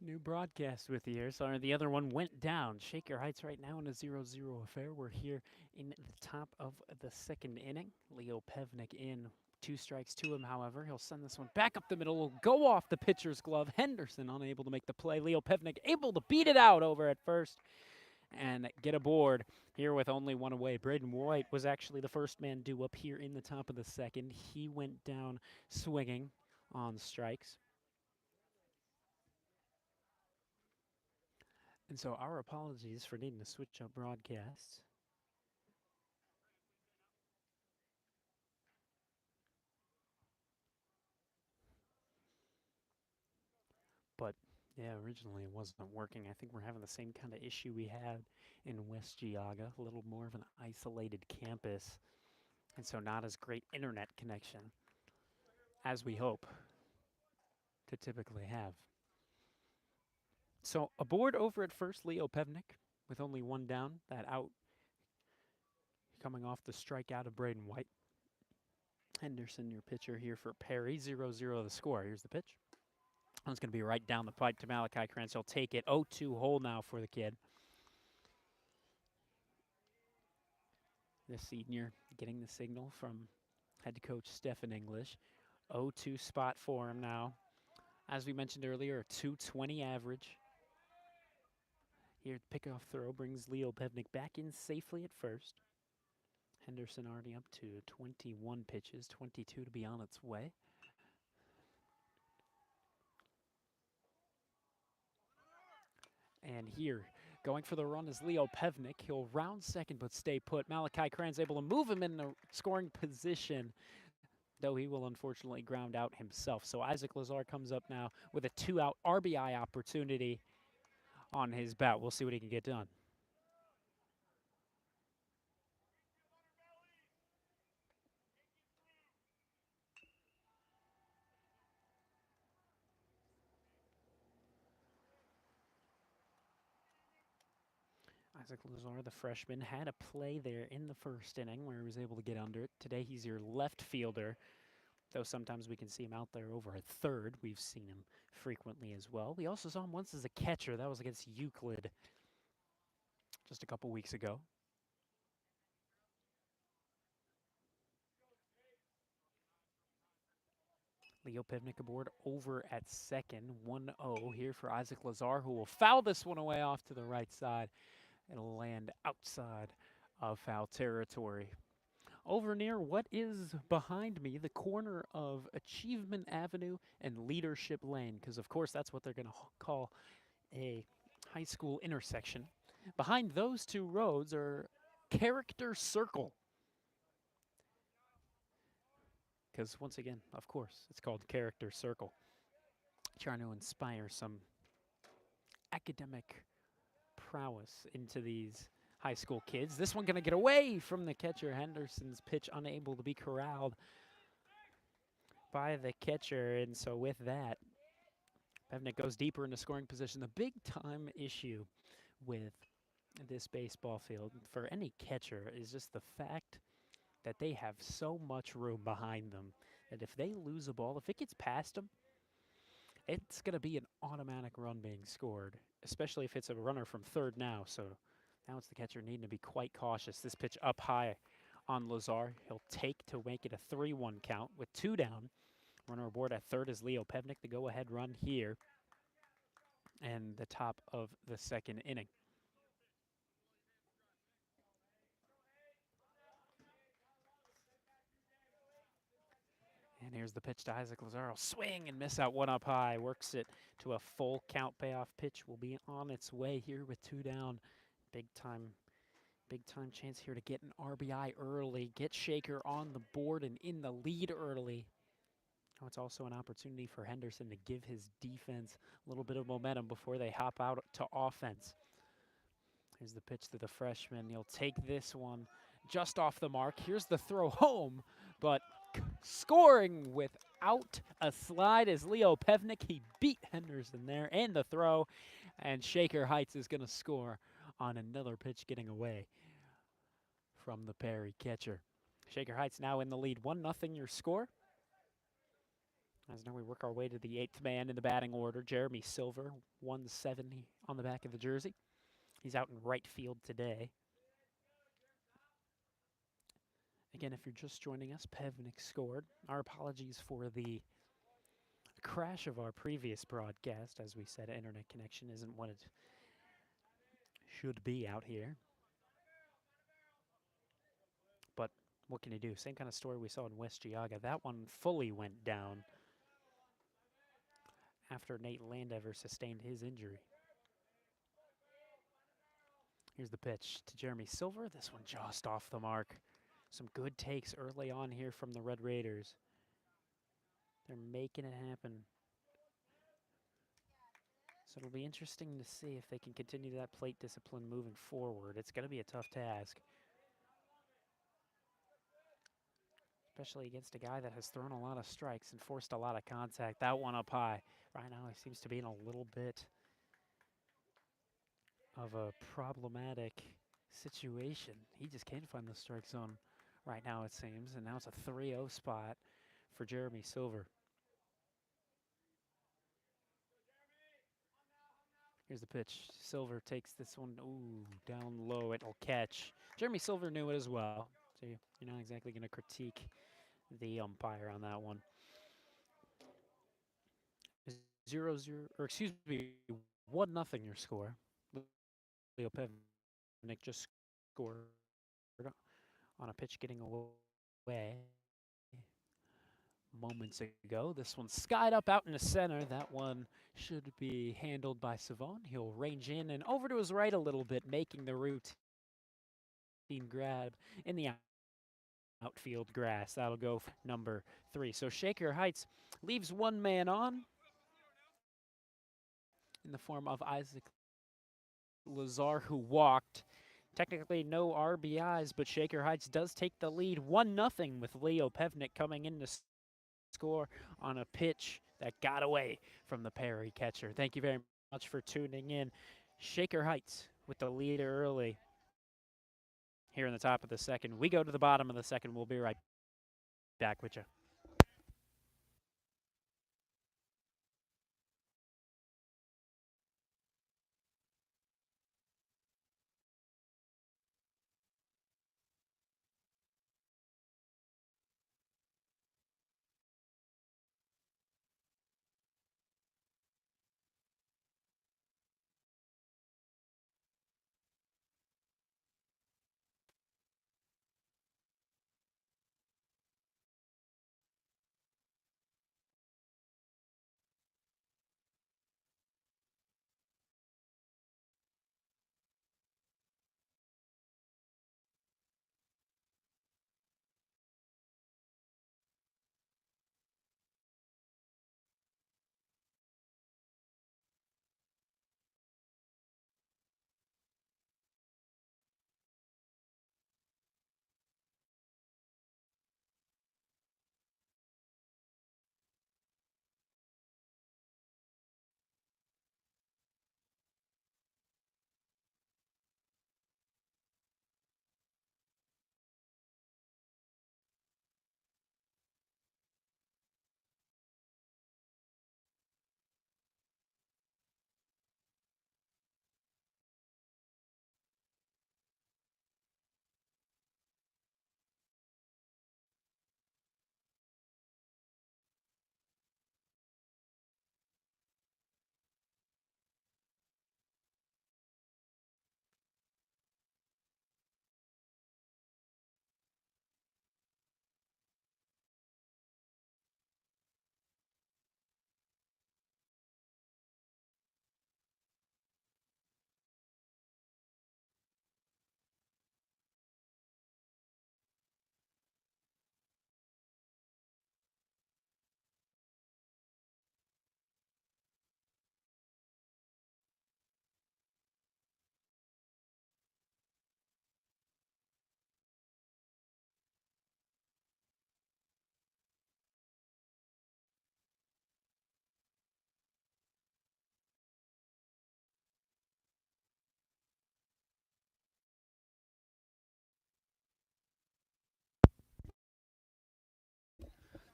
New broadcast with you here. So the other one went down. Shaker Heights right now in a 0-0 affair. We're here in the top of the second inning. Leo Pevnik in. Two strikes to him, however. He'll send this one back up the middle. Will go off the pitcher's glove. Henderson unable to make the play. Leo Pevnik able to beat it out over at first and get aboard here with only one away. Braden White was actually the first man due up here in the top of the second. He went down swinging on strikes. And so our apologies for needing to switch up broadcasts. But yeah, originally it wasn't working. I think we're having the same kind of issue we had in West Geauga, a little more of an isolated campus. And so not as great internet connection as we hope to typically have. So aboard over at first, Leo Pevnik with only one down. That out coming off the strikeout of Braden White. Henderson, your pitcher here for Perry. 0-0 the score. Here's the pitch. It's going to be right down the pipe to Malachi Krantz. He'll take it. 0-2 hole now for the kid. The senior getting the signal from head coach Stephen English. 0-2 spot for him now. As we mentioned earlier, a 220 average. Here, the pickoff throw brings Leo Pevnik back in safely at first. Henderson already up to 21 pitches, 22 to be on its way. And here, going for the run is Leo Pevnik. He'll round second but stay put. Malachi Krantz able to move him in the scoring position, though he will unfortunately ground out himself. So Isaac Lazar comes up now with a 2-out RBI opportunity on his bat. We'll see what he can get done. Isaac Lazar, the freshman, had a play there in the first inning where he was able to get under it. Today he's your left fielder, though sometimes we can see him out there over at third. We've seen him frequently as well. We also saw him once as a catcher. That was against Euclid just a couple weeks ago. Leo Pevnik aboard over at second. 1-0 here for Isaac Lazar, who will foul this one away off to the right side. It'll land outside of foul territory. Over near what is behind me, the corner of Achievement Avenue and Leadership Lane, because of course that's what they're going to call a high school intersection. Behind those two roads are Character Circle. Because once again, of course, it's called Character Circle. Trying to inspire some academic prowess into these high school kids. This one going to get away from the catcher. Henderson's pitch unable to be corralled by the catcher. And so with that, Pevnik goes deeper into scoring position. The big time issue with this baseball field for any catcher is just the fact that they have so much room behind them that if they lose a ball, if it gets past them, it's going to be an automatic run being scored, especially if it's a runner from third now. So now it's the catcher needing to be quite cautious. This pitch up high on Lazar. He'll take to make it a 3-1 count with two down. Runner aboard at third is Leo Pevnik, the go-ahead run here and the top of the second inning. And here's the pitch to Isaac Lazar. Swing and miss out one up high. Works it to a full count. Payoff pitch will be on its way here with two down. Big time chance here to get an RBI early. Get Shaker on the board and in the lead early. Now it's also an opportunity for Henderson to give his defense a little bit of momentum before they hop out to offense. Here's the pitch to the freshman. He'll take this one just off the mark. Here's the throw home, but scoring without a slide is Leo Pevnik. He beat Henderson there and the throw, and Shaker Heights is going to score on another pitch getting away from the Perry catcher. Shaker Heights now in the lead. 1-0 your score. As now we work our way to the eighth man in the batting order, Jeremy Silver, 170 on the back of the jersey. He's out in right field today. Again, if you're just joining us, Pevnik scored. Our apologies for the crash of our previous broadcast. As we said, internet connection isn't what it should be out here. But what can you do? Same kind of story we saw in West Geauga. That one fully went down after Nate Landever sustained his injury. Here's the pitch to Jeremy Silver. This one just off the mark. Some good takes early on here from the Red Raiders. They're making it happen. So it'll be interesting to see if they can continue that plate discipline moving forward. It's going to be a tough task, especially against a guy that has thrown a lot of strikes and forced a lot of contact. That one up high. Right now he seems to be in a little bit of a problematic situation. He just can't find the strike zone right now, it seems. And now it's a 3-0 spot for Jeremy Silver. Here's the pitch. Silver takes this one, ooh, down low. It'll catch. Jeremy Silver knew it as well, so you're not exactly going to critique the umpire on that one. 0-0, or excuse me, 1-0 your score. Leo Pevnik just scored on a pitch getting away moments ago. This one skied up out in the center. That one should be handled by Savon. He'll range in and over to his right a little bit, making the routine grab in the outfield grass. That'll go for number 3. So Shaker Heights leaves one man on in the form of Isaac Lazar, who walked. Technically no RBIs, but Shaker Heights does take the lead 1-0 with Leo Pevnik coming in to score on a pitch that got away from the Perry catcher. Thank you very much for tuning in. Shaker Heights with the lead early here in the top of the second. We go to the bottom of the second. We'll be right back with you.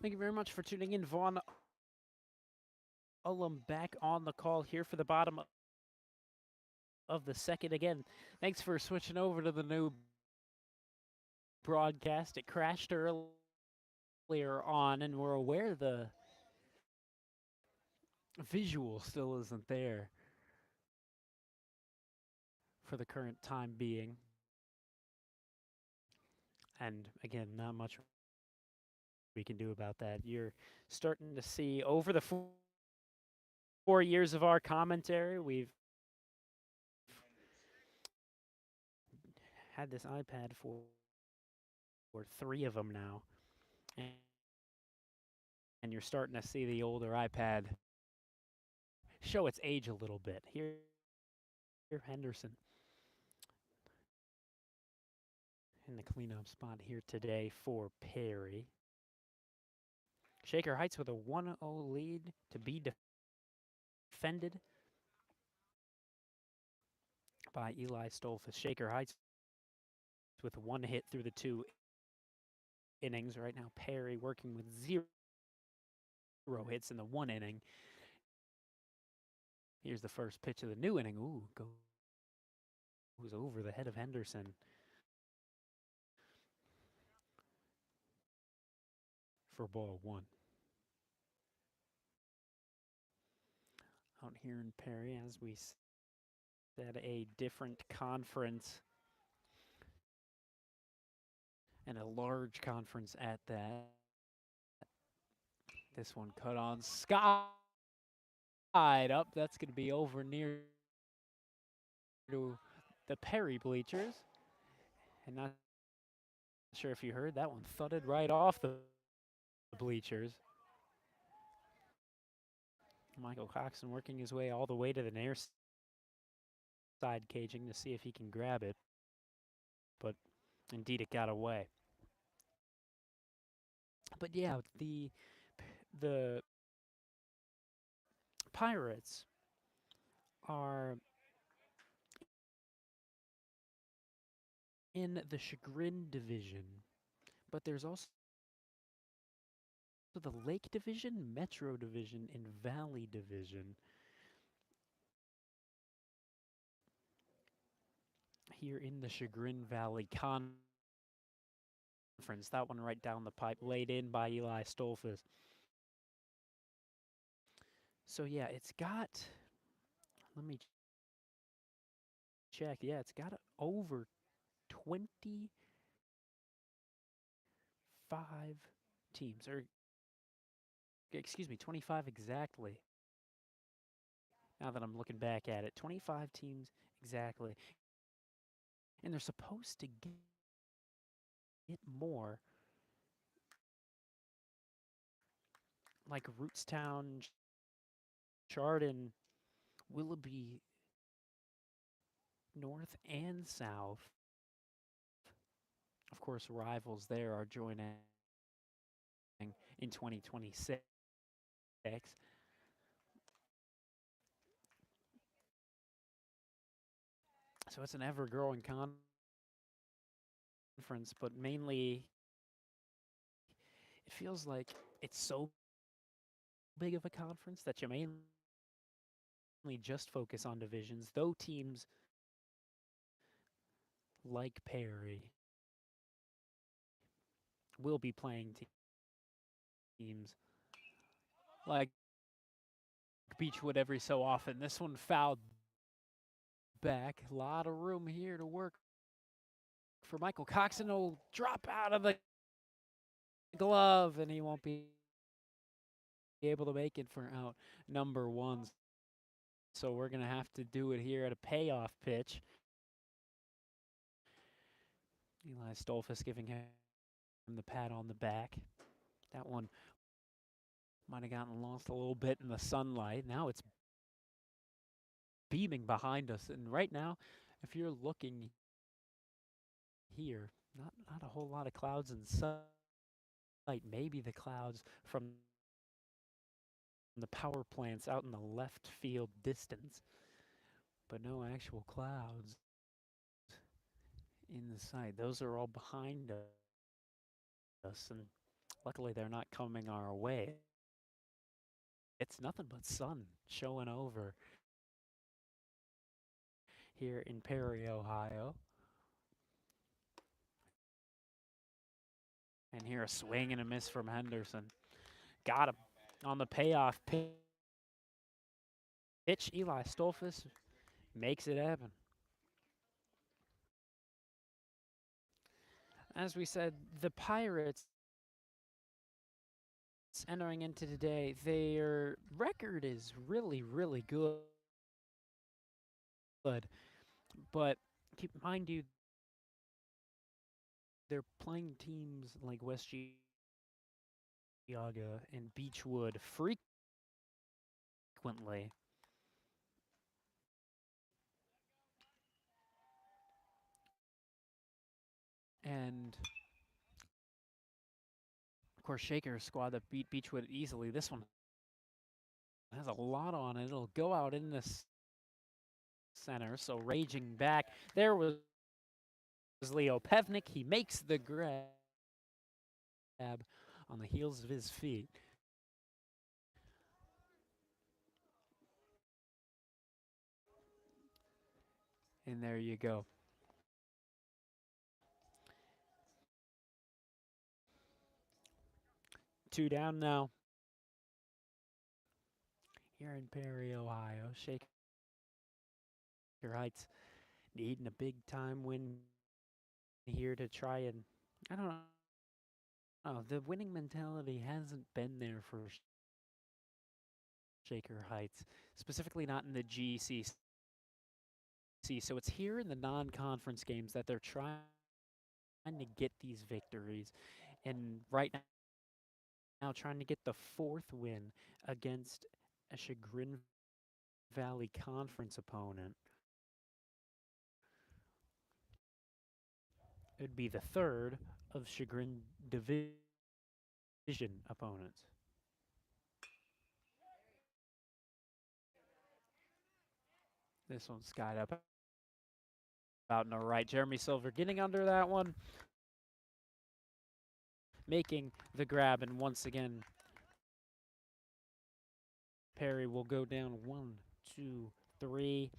Thank you very much for tuning in, Vaughn. Ullum back on the call here for the bottom of the second. Again, thanks for switching over to the new broadcast. It crashed earlier on, and we're aware the visual still isn't there for the current time being. And again, not much we can do about that. You're starting to see over the 4 years of our commentary, we've had this iPad for 3 of them now. And you're starting to see the older iPad show its age a little bit. Here, Henderson in the cleanup spot here today for Perry. Shaker Heights with a 1-0 lead to be defended by Eli Stolfus. Shaker Heights with one hit through the 2 innings. Right now, Perry working with 0 hits in the 1 inning. Here's the first pitch of the new inning. Ooh, goes over the head of Henderson. For ball 1. Out here in Perry, as we said, a different conference and a large conference at that. This one cut on side up. That's going to be over near to the Perry bleachers. And not sure if you heard, that one thudded right off the bleachers. Michael Coxon working his way all the way to the near side caging to see if he can grab it. But indeed, it got away. But yeah, the Pirates are in the Chagrin division, but there's also the Lake Division, Metro Division, and Valley Division. Here in the Chagrin Valley Conference, that one right down the pipe, laid in by Eli Stolfus. So yeah, it's got, let me check, yeah, it's got over 25 teams, or excuse me, 25 exactly. Now that I'm looking back at it, 25 teams exactly. And they're supposed to get more. Like Rootstown, Chardon, Willoughby, North and South. Of course, rivals there are joining in 2026. So it's an ever-growing conference, but mainly it feels like it's so big of a conference that you mainly just focus on divisions, though teams like Perry will be playing teams like Beechwood every so often. This one fouled back. A lot of room here to work for Michael Coxon. Will drop out of the glove, and he won't be able to make it for out number 1. So we're going to have to do it here at a payoff pitch. Eli Stolfus giving him the pat on the back. That one might have gotten lost a little bit in the sunlight. Now it's beaming behind us. And right now, if you're looking here, not a whole lot of clouds in sight. Maybe the clouds from the power plants out in the left field distance, but no actual clouds in the sight. Those are all behind us, and luckily they're not coming our way. It's nothing but sun showing over here in Perry, Ohio. And here a swing and a miss from Henderson. Got him on the payoff pitch. Eli Stolfus makes it happen. As we said, the Pirates entering into today, their record is really, really good. But keep in mind, you, they're playing teams like West Geauga and Beechwood frequently. And of course, Shaker's squad that beat Beechwood easily. This one has a lot on it. It'll go out in the center. So raging back. There was Leo Pevnik. He makes the grab on the heels of his feet. And there you go. Two down now. Here in Perry, Ohio. Shaker Heights needing a big time win here to try and, I don't know, the winning mentality hasn't been there for Shaker Heights, specifically not in the GCC. So it's here in the non-conference games that they're trying to get these victories. And right now trying to get the fourth win against a Chagrin Valley Conference opponent. It would be the third of Chagrin Division opponents. This one's skied up out in the right. Jeremy Silver getting under that one, making the grab, and once again, Perry will go down 1, 2, 3.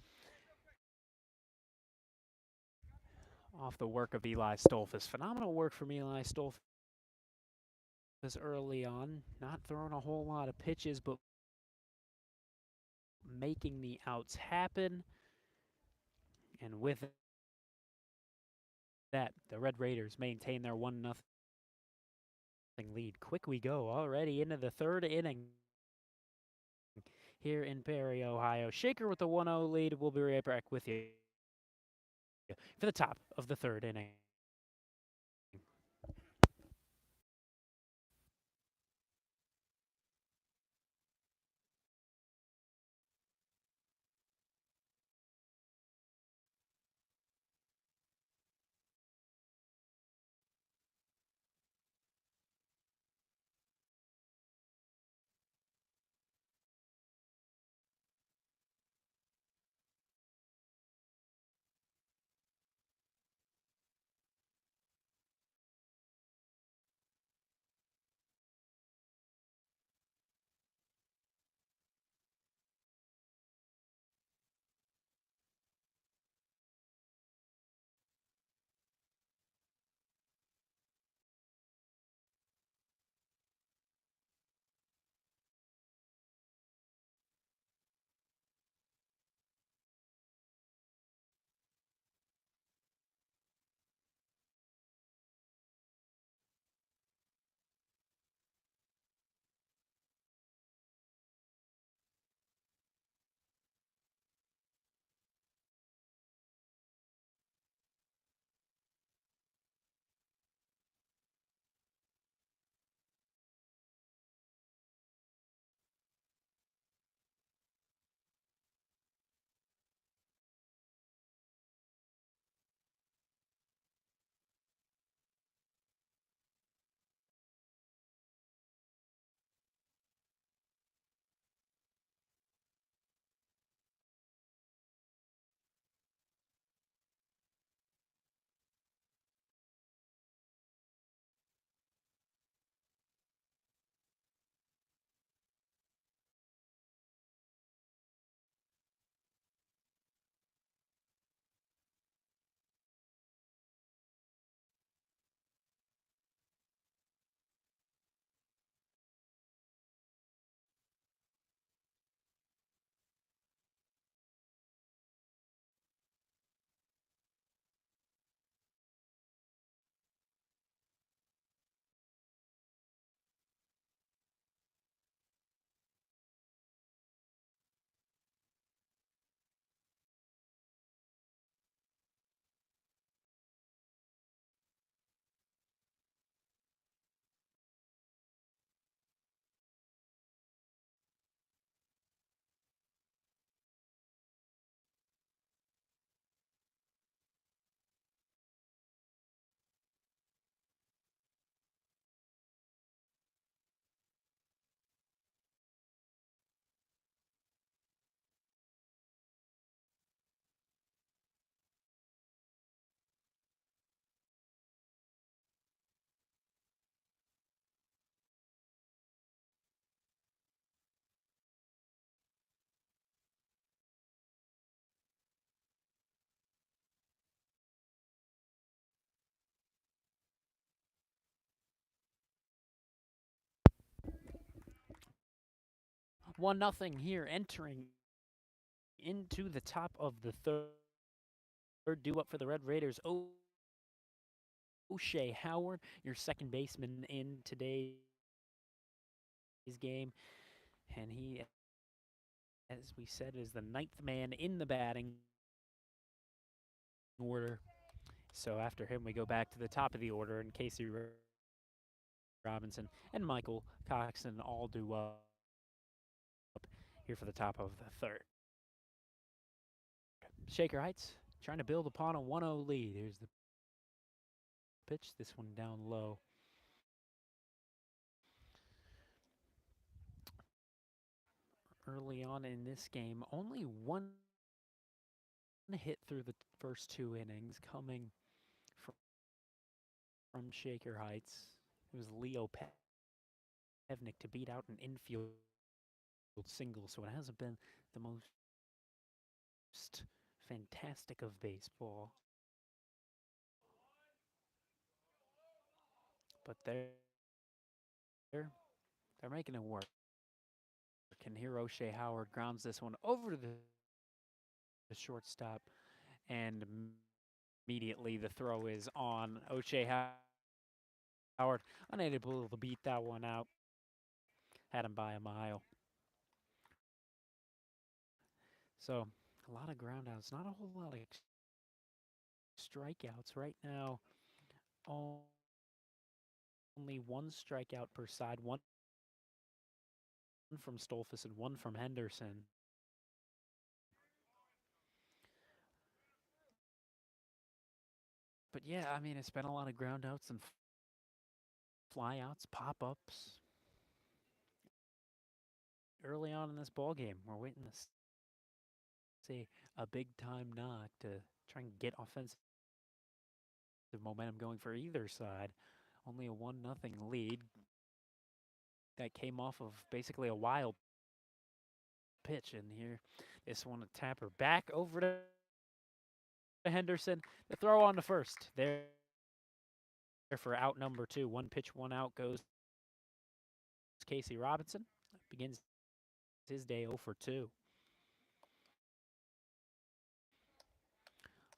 Off the work of Eli Stolfus. Phenomenal work from Eli Stolfus early on. Not throwing a whole lot of pitches, but making the outs happen. And with that, the Red Raiders maintain their 1-0 lead. Quick we go, already into the third inning here in Perry, Ohio. Shaker with the 1-0 lead. We'll be right back with you for the top of the third inning. 1-0 here, entering into the top of the third. Due up for the Red Raiders, O'Shea Howard, your second baseman in today's game. And he, as we said, is the 9th man in the batting order. So after him, we go back to the top of the order, and Casey Robinson and Michael Coxon all due up here for the top of the third. Shaker Heights trying to build upon a 1-0 lead. Here's the pitch. This one down low. Early on in this game, only one hit through the first 2 innings coming from Shaker Heights. It was Leo Pevnik to beat out an infield single, so it hasn't been the most fantastic of baseball. But they're making it work. And here O'Shea Howard grounds this one over to the shortstop, and immediately the throw is on. O'Shea Howard unable to beat that one out. Had him by a mile. So a lot of ground outs, not a whole lot of strikeouts right now. Only 1 strikeout per side, 1 from Stolfus and 1 from Henderson. But yeah, I mean, it's been a lot of ground outs and flyouts, pop-ups. Early on in this ball game, we're waiting to see a big-time knock to try and get offensive momentum going for either side. Only a 1-0 lead that came off of basically a wild pitch. And here, this one a tapper back over to Henderson. The throw on to first. There for out number 2. 1 pitch, 1 out goes Casey Robinson. Begins his day 0 for 2.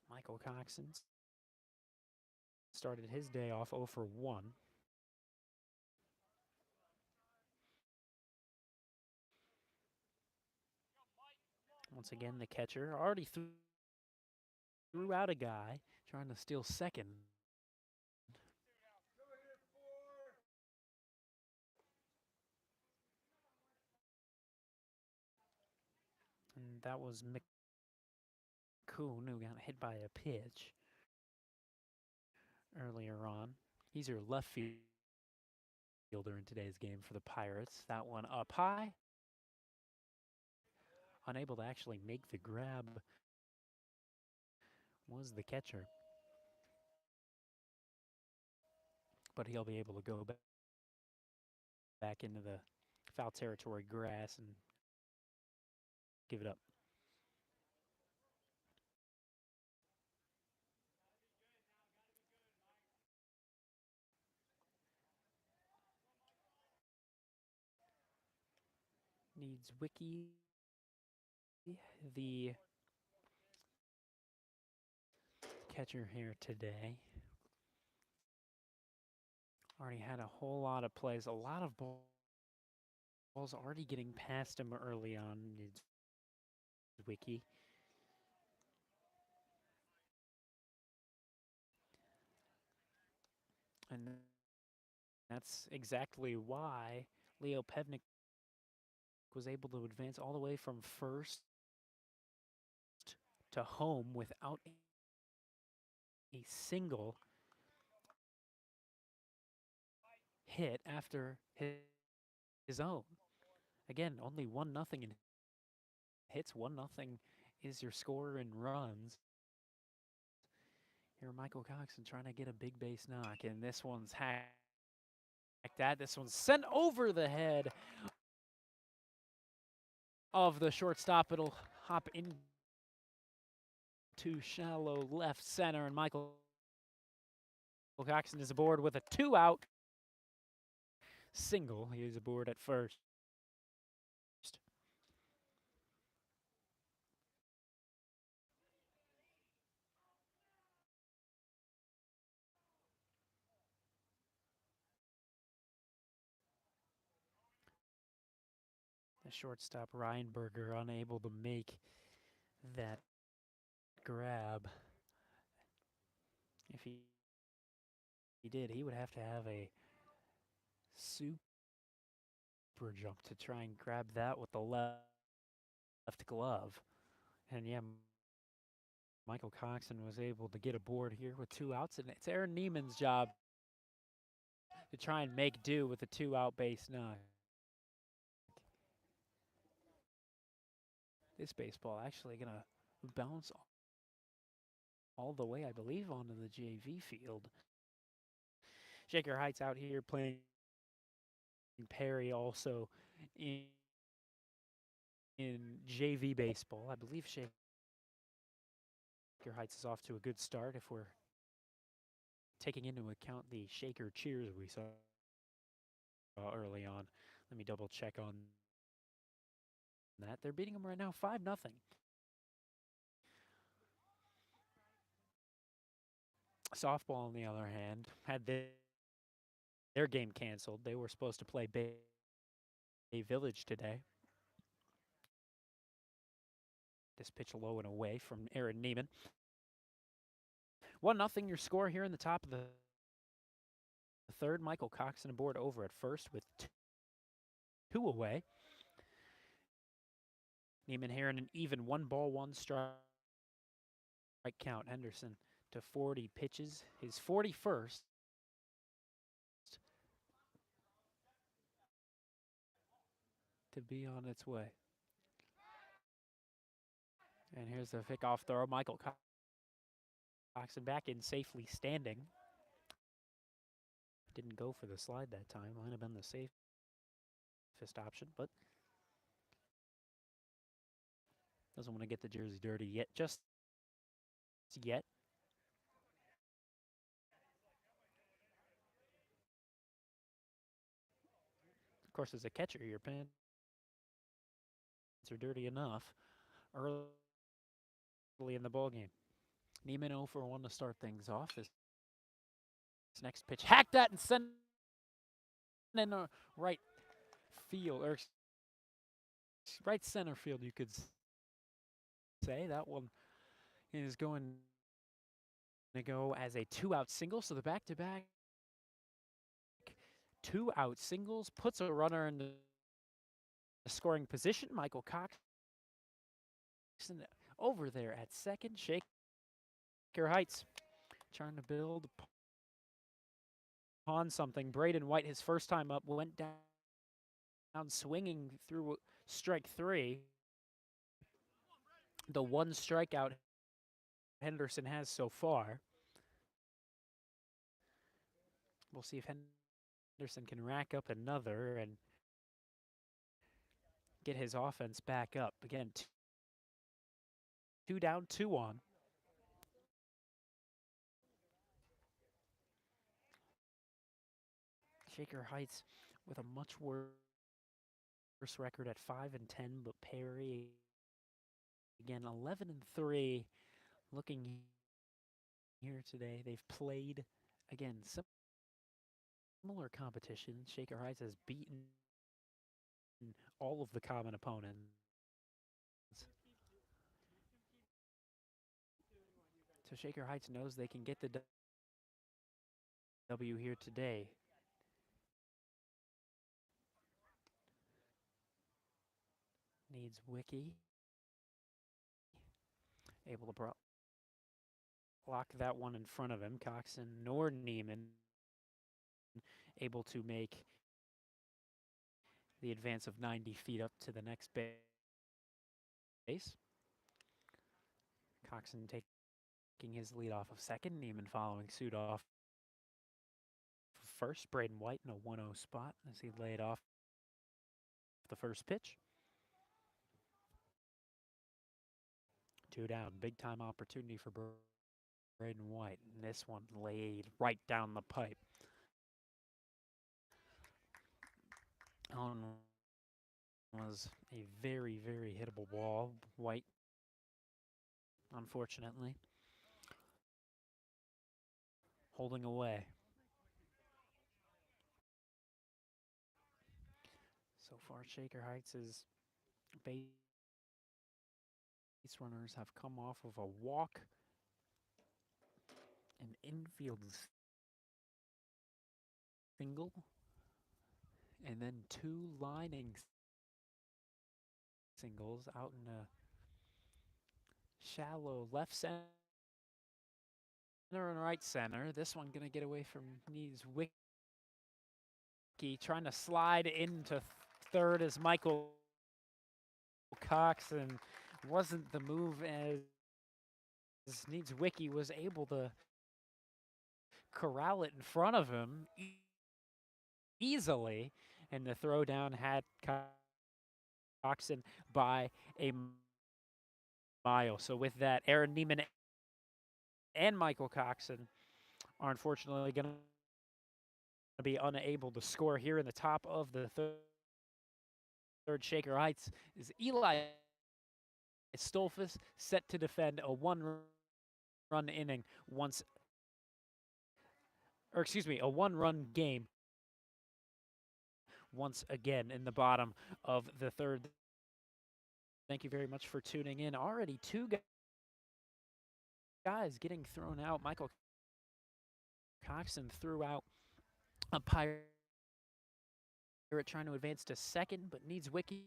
Michael Coxon started his day off 0 for 1. Once again, the catcher already threw out a guy trying to steal second. And that was McCoon, who got hit by a pitch earlier on. He's your left fielder in today's game for the Pirates. That one up high. Unable to actually make the grab was the catcher. But he'll be able to go back into the foul territory grass and give it up. Needs Wiki, the catcher here today. Already had a whole lot of plays, a lot of balls already getting past him early on. Needs Wiki. And that's exactly why Leo Pevnik was able to advance all the way from first to home without a single hit after his own. Again, only 1-0 in hits. 1-0 is your score in runs. Here, Michael Coxon trying to get a big base knock, and this one's hacked at. This one's sent over the head of the shortstop. It'll hop into shallow left center, and Michael Coxon is aboard with a 2-out single. He is aboard at first. shortstop Reinberger unable to make that grab. If he did, he would have to have a super jump to try and grab that with the left glove. And yeah, Michael Coxon was able to get aboard here with 2 outs, and it's Aaron Neiman's job to try and make do with a 2-out base knock. This baseball actually going to bounce all the way, I believe, onto the JV field. Shaker Heights out here playing Perry also in JV baseball. I believe Shaker Heights is off to a good start if we're taking into account the Shaker cheers we saw early on. Let me double check on that. They're beating them right now 5-0. Softball, on the other hand, had their game canceled. They were supposed to play Bay Village today. This pitch low and away from Aaron Neiman. 1-0 your score here in the top of the third. Michael Coxon aboard over at first with 2 away. Neiman here in an even 1-ball, 1-strike count. Henderson to 40 pitches, his 41st. To be on its way. And here's the pick-off throw. Michael Coxon back in safely standing. Didn't go for the slide that time. Might have been the safest option, but doesn't want to get the jersey dirty yet, just yet. Of course, as a catcher, your pants are dirty enough early in the ballgame. Neiman 0 for 1 to start things off. This next pitch, hack that and send in right field, or right center field, you could say. That one is going to go as a 2-out single. So the back-to-back 2-out singles puts a runner in the scoring position. Michael Coxon over there at second. Shaker Heights trying to build upon something. Braden White, his first time up, went down swinging through strike 3. The 1 strikeout Henderson has so far. We'll see if Henderson can rack up another and get his offense back up. Again, 2 down, 2 on. Shaker Heights with a much worse record at 5-10, but Perry again 11-3. Looking here today, they've played again similar competition. Shaker Heights has beaten all of the common opponents. So Shaker Heights knows they can get the W here today. Needs Wiki. Able to block that one in front of him. Coxon nor Neiman able to make the advance of 90 feet up to the next base. Coxon taking his lead off of second. Neiman following suit off first. Braden White in a 1-0 spot as he laid off the first pitch. 2 down. Big time opportunity for Braden White. And this one laid right down the pipe. Was a very, very hittable ball. White, unfortunately, holding away. So far, Shaker Heights is Base runners have come off of a walk, an infield single, and then two lining singles out in a shallow left center and right center. This one gonna get away from Knees Wiki, trying to slide into third as Michael Cox, and wasn't the move as Needs Wiki was able to corral it in front of him easily, and the throwdown had Coxon by a mile. So with that, Aaron Neiman and Michael Coxon are unfortunately going to be unable to score here in the top of the third. Shaker Heights is Eli Stolfus, set to defend a one-run inning once, or excuse me, a one-run game once again in the bottom of the third. Thank you very much for tuning in. Already two guys getting thrown out. Michael Coxon threw out a Pirate trying to advance to second, but Needs Wiki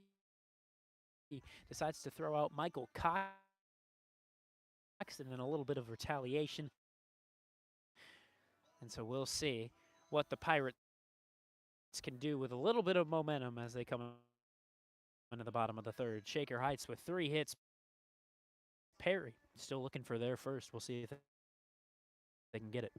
decides to throw out Michael Coxon in a little bit of retaliation. And so we'll see what the Pirates can do with a little bit of momentum as they come into the bottom of the third. Shaker Heights with 3 hits. Perry still looking for their first. We'll see if they can get it.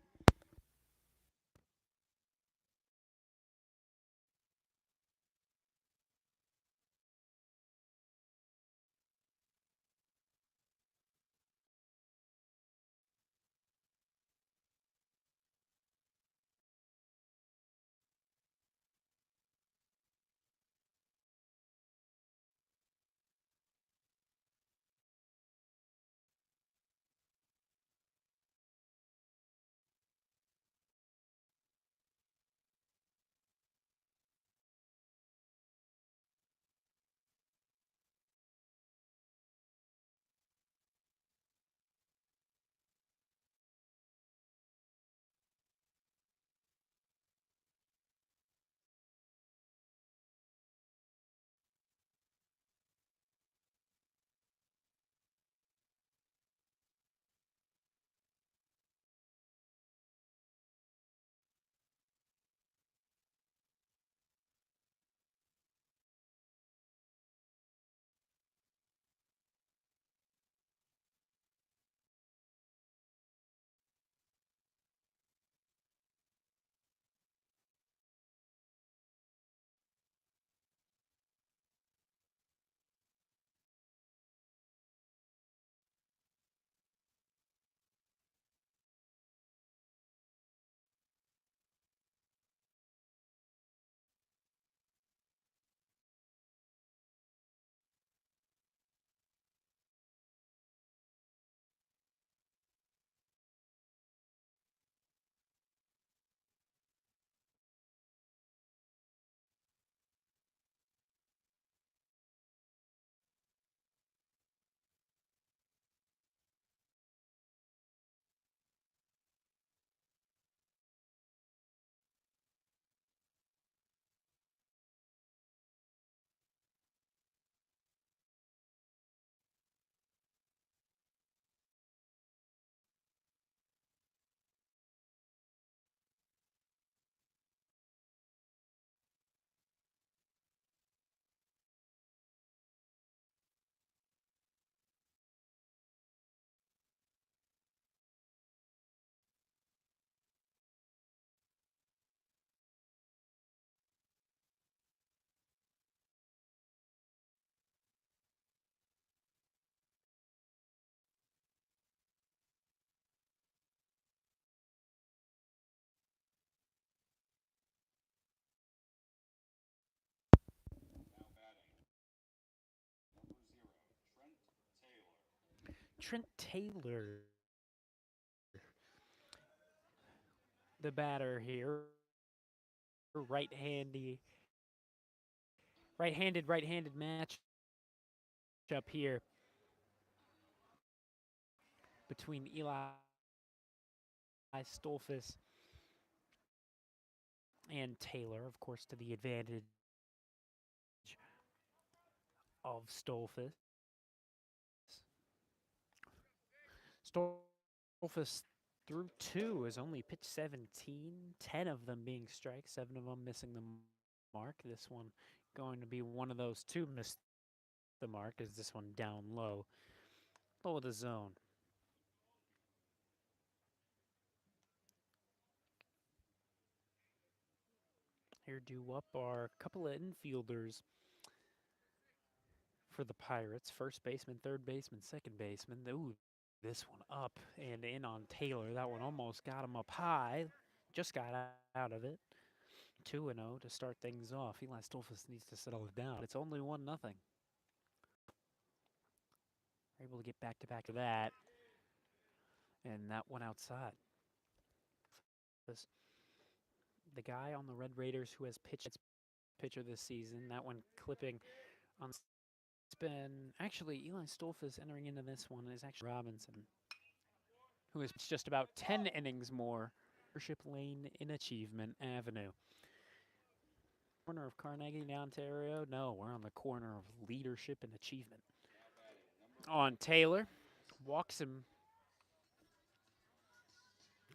Trent Taylor, the batter here, right-handed, right-handed matchup. up here between Eli Stolfus and Taylor, of course, to the advantage of Stolfus. Stolfus through two has only pitched 17, 10 of them being strikes, 7 of them missing the mark. This one going to be one of those two missed the mark, as this one down low of the zone. Here due up are a couple of infielders for the Pirates. First baseman, third baseman, second baseman. Ooh, this one up and in on Taylor. That one almost got him up high. Just got out of it. 2-0 to start things off. Eli Stolfus needs to settle it down. It's only 1-0. Able to get back to back to that. And that one outside. The guy on the Red Raiders who has pitched pitcher this season. That one clipping on spin. Actually, Eli Stolfus entering into this one is actually Robinson, who has just about 10 innings more. Leadership lane in Achievement Avenue. Corner of Carnegie, Ontario. No, we're on the corner of Leadership and Achievement. On Taylor, walks him.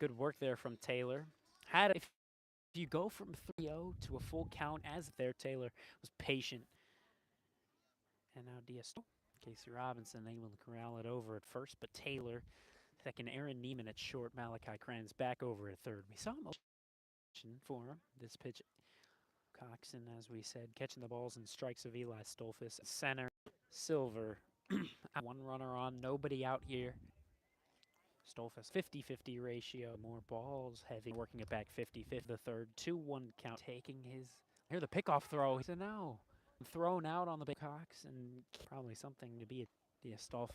Good work there from Taylor. If you go from 3-0 to a full count as there, Taylor was patient. And now Diaz, Casey Robinson able to corral it over at first, but Taylor, second, Aaron Neiman at short, Malachi Kranz back over at third. We saw him for him. This pitch, Coxon, as we said, catching the balls and strikes of Eli Stolfus. Center, Silver, one runner on, nobody out here. Stolfus, 50-50 ratio, more balls, heavy, working it back 50-50. The third, 2-1 count, taking his, here the pickoff throw. He said no. Thrown out on the big Cox, and probably something to be a Stolfus.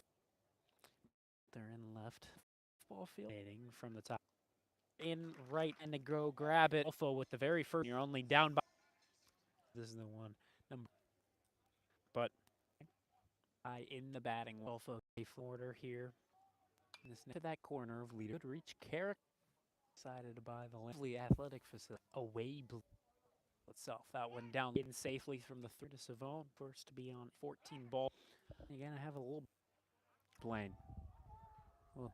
They're in left. Ball field from the top. In right, and to go grab it. Alpha with the very first. You're only down by. This is the one. But in the batting. Alpha order here. This to that corner of leader to reach Carrick. Decided by the Lively Athletic Facility. Away itself. That one down in safely from the third to Savone. First to be on 14 ball. You're going to have a little Blaine. Well,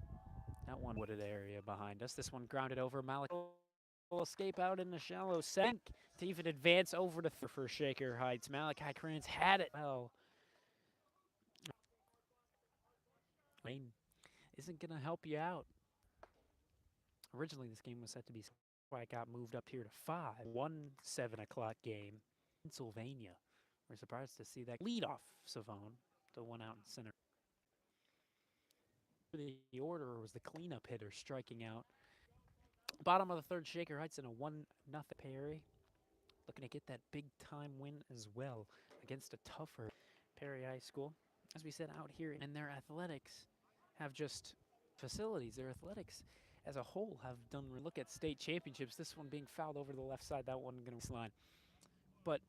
that one wooded area behind us. This one grounded over. Malik will escape out in the shallow sink to even advance over to for Shaker Heights. Malachi Kranz had it. Well, Blaine isn't going to help you out. Originally, this game was set to be why it got moved up here to 5. 7 o'clock game. Pennsylvania. We're surprised to see that lead off Savone. The one out in center. The order was the cleanup hitter striking out. Bottom of the third, Shaker Heights in a 1-0 Perry. Looking to get that big-time win as well against a tougher Perry High School. As we said, out here, and their athletics have just facilities. Their athletics as a whole have done, look at state championships. This one being fouled over the left side, that one going to slide. But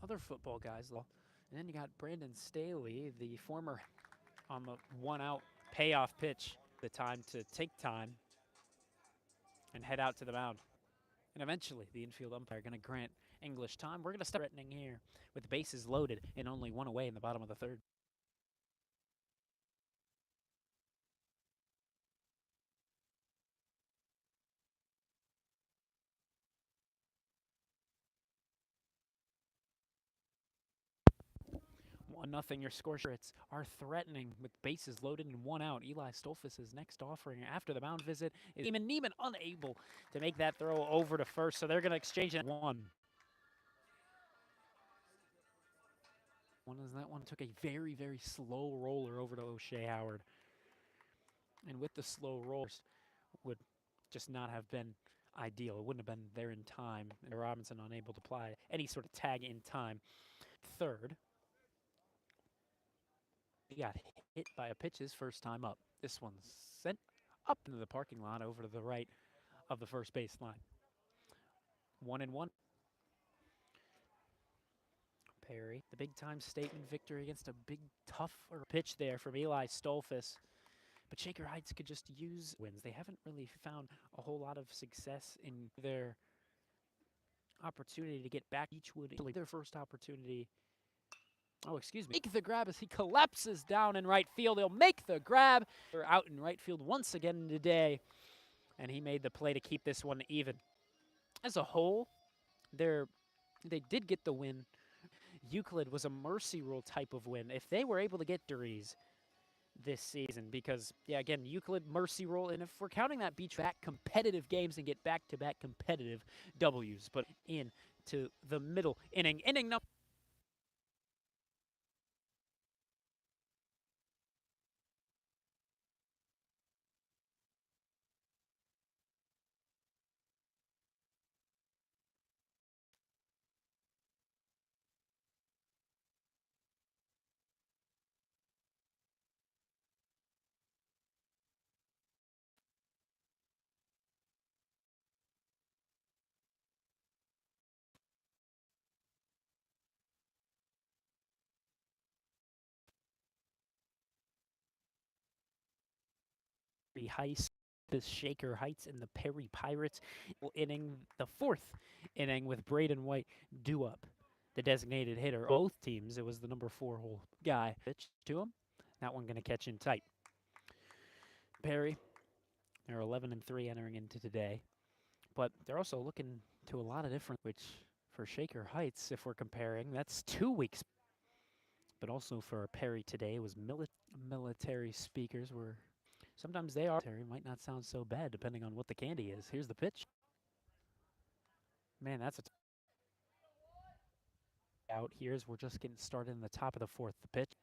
other football guys, and then you got Brandon Staley, the former on the one-out payoff pitch. The time to take time and head out to the mound. And eventually, the infield umpire going to grant English time. We're going to start threatening here with the bases loaded and only one away in the bottom of the third. Nothing. Your score sheets are threatening with bases loaded and one out. Eli Stolfus' next offering after the mound visit is Neiman unable to make that throw over to first, so they're going to exchange it. One as that one took a very, very slow roller over to O'Shea Howard. And with the slow rollers, would just not have been ideal. It wouldn't have been there in time. And Robinson unable to apply any sort of tag in time. Third, he got hit by a pitch his first time up. This one's sent up into the parking lot over to the right of the first base line. 1-1. Perry, the big-time statement victory against a big, tougher pitch there from Eli Stolfus. But Shaker Heights could just use wins. They haven't really found a whole lot of success in their opportunity to get back. Each would their first opportunity. Oh, excuse me. Make the grab as he collapses down in right field. He'll make the grab. They're out in right field once again today, and he made the play to keep this one even. As a whole, they did get the win. Euclid was a mercy rule type of win. If they were able to get Dries this season, because, yeah, again, Euclid, mercy rule, and if we're counting that beach back competitive games and get back-to-back competitive W's, but into the middle inning number Heights, the Shaker Heights and the Perry Pirates inning, the fourth inning with Braden White due up, the designated hitter. Both teams, it was the number 4 hole guy. Pitch to him. That one going to catch in tight. Perry, they're 11-3 entering into today, but they're also looking to a lot of different, which for Shaker Heights, if we're comparing, that's 2 weeks. But also for Perry today was military speakers were sometimes they are. Might not sound so bad depending on what the candy is. Here's the pitch. Man, that's out here as we're just getting started in the top of the fourth. The pitch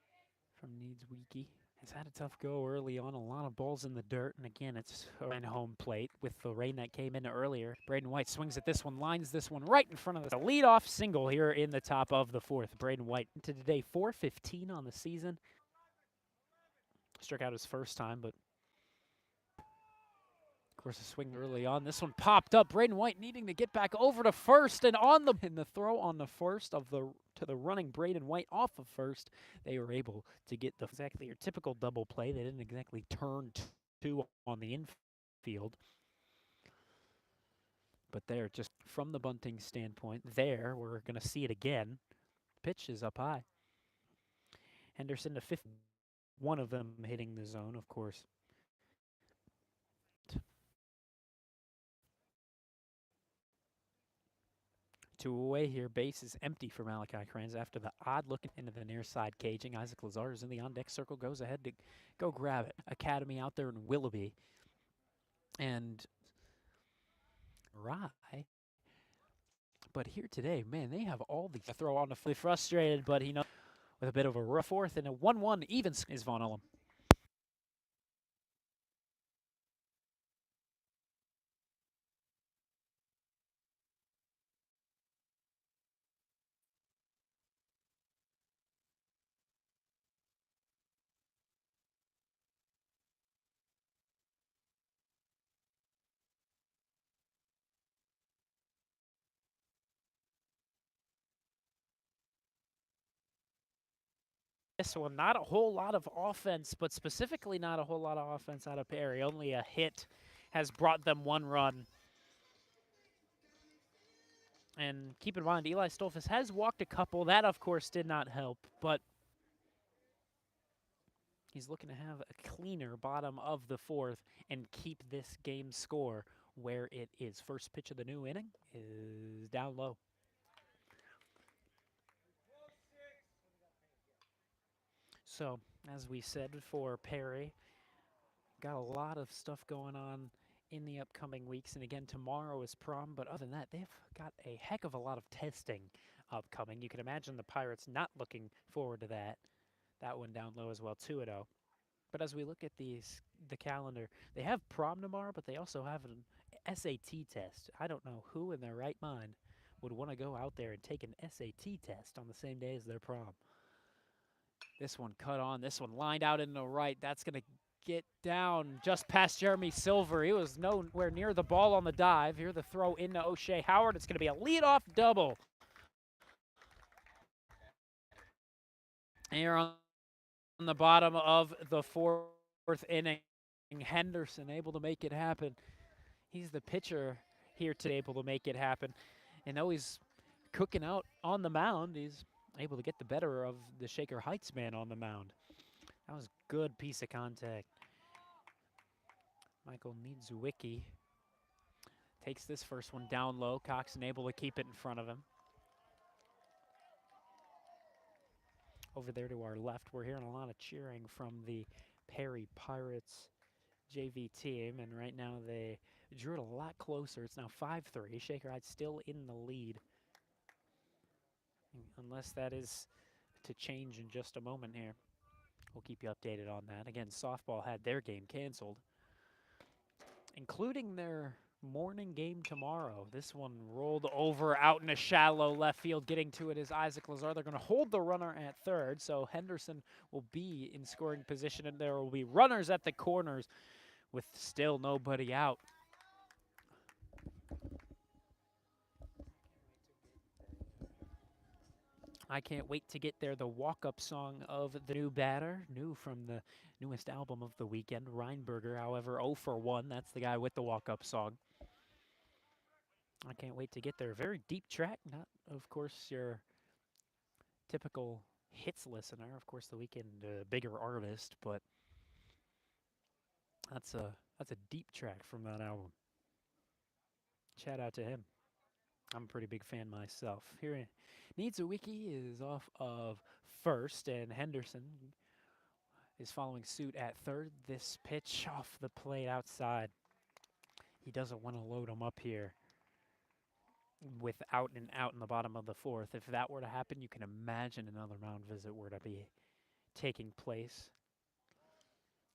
from Needs Weekey has had a tough go early on. A lot of balls in the dirt, and again, it's in home plate with the rain that came in earlier. Braden White swings at this one, lines this one right in front of the leadoff single here in the top of the fourth. Braden White into today 415 on the season. Struck out his first time, but of course, a swing early on. This one popped up. Braden White needing to get back over to first, and on the throw on the first of the to the running Braden White off of first, they were able to get the exactly your typical double play. They didn't exactly turn two on the infield, but they're just from the bunting standpoint. There, we're going to see it again. Pitch is up high. Henderson to fifth. One of them hitting the zone, of course. 2 away here. Base is empty for Malachi Kranz after the odd look into the near side caging. Isaac Lazar is in the on-deck circle, goes ahead to go grab it. Academy out there in Willoughby. And Rye. But here today, man, they have all the throw on the fully frustrated, but he knows with a bit of a rough fourth and a 1-1 even is Von Ullum. This one, not a whole lot of offense, but specifically not a whole lot of offense out of Perry. Only a hit has brought them 1 run. And keep in mind, Eli Stolfus has walked a couple. That, of course, did not help, but he's looking to have a cleaner bottom of the fourth and keep this game score where it is. First pitch of the new inning is down low. So, as we said for Perry, got a lot of stuff going on in the upcoming weeks. And again, tomorrow is prom, but other than that, they've got a heck of a lot of testing upcoming. You can imagine the Pirates not looking forward to that. That one down low as well, 2-0. But as we look at the calendar, they have prom tomorrow, but they also have an SAT test. I don't know who in their right mind would want to go out there and take an SAT test on the same day as their prom. This one cut on. This one lined out in the right. That's going to get down just past Jeremy Silver. He was nowhere near the ball on the dive. Here the throw into O'Shea Howard. It's going to be a leadoff double. Here on the bottom of the fourth inning, Henderson able to make it happen. He's the pitcher here today, able to make it happen. And though he's cooking out on the mound, he's able to get the better of the Shaker Heights man on the mound. That was a good piece of contact. Michael Niedzwiecki takes this first one down low. Coxon able to keep it in front of him. Over there to our left, we're hearing a lot of cheering from the Perry Pirates JV team, and right now they drew it a lot closer. It's now 5-3. Shaker Heights still in the lead, unless that is to change in just a moment here. We'll keep you updated on that. Again, softball had their game canceled, including their morning game tomorrow. This one rolled over out in a shallow left field. Getting to it is Isaac Lazar. They're going to hold the runner at third, so Henderson will be in scoring position, and there will be runners at the corners with still nobody out. I can't wait to get there. The walk-up song of the new batter, new from the newest album of the weekend, Reinberger. However, 0 for 1. That's the guy with the walk-up song. I can't wait to get there. Very deep track, not, of course, your typical hits listener. Of course, the weekend bigger artist, but that's a deep track from that album. Shout out to him. I'm a pretty big fan myself. Here, Niedzwiecki is off of first, and Henderson is following suit at third. This pitch off the plate outside. He doesn't want to load him up here without an out in the bottom of the fourth. If that were to happen, you can imagine another mound visit were to be taking place.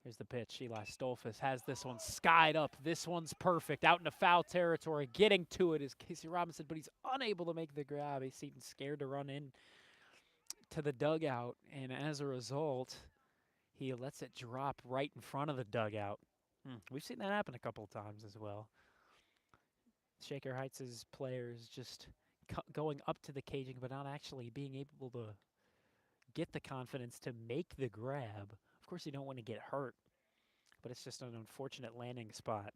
Here's the pitch. Eli Stolfus has this one skied up. This one's perfect. Out into foul territory. Getting to it is Casey Robinson, but he's unable to make the grab. He seemed scared to run in to the dugout, and as a result, he lets it drop right in front of the dugout. We've seen that happen a couple of times as well. Shaker Heights' players just going up to the caging, but not actually being able to get the confidence to make the grab. Of course, you don't want to get hurt, but it's just an unfortunate landing spot.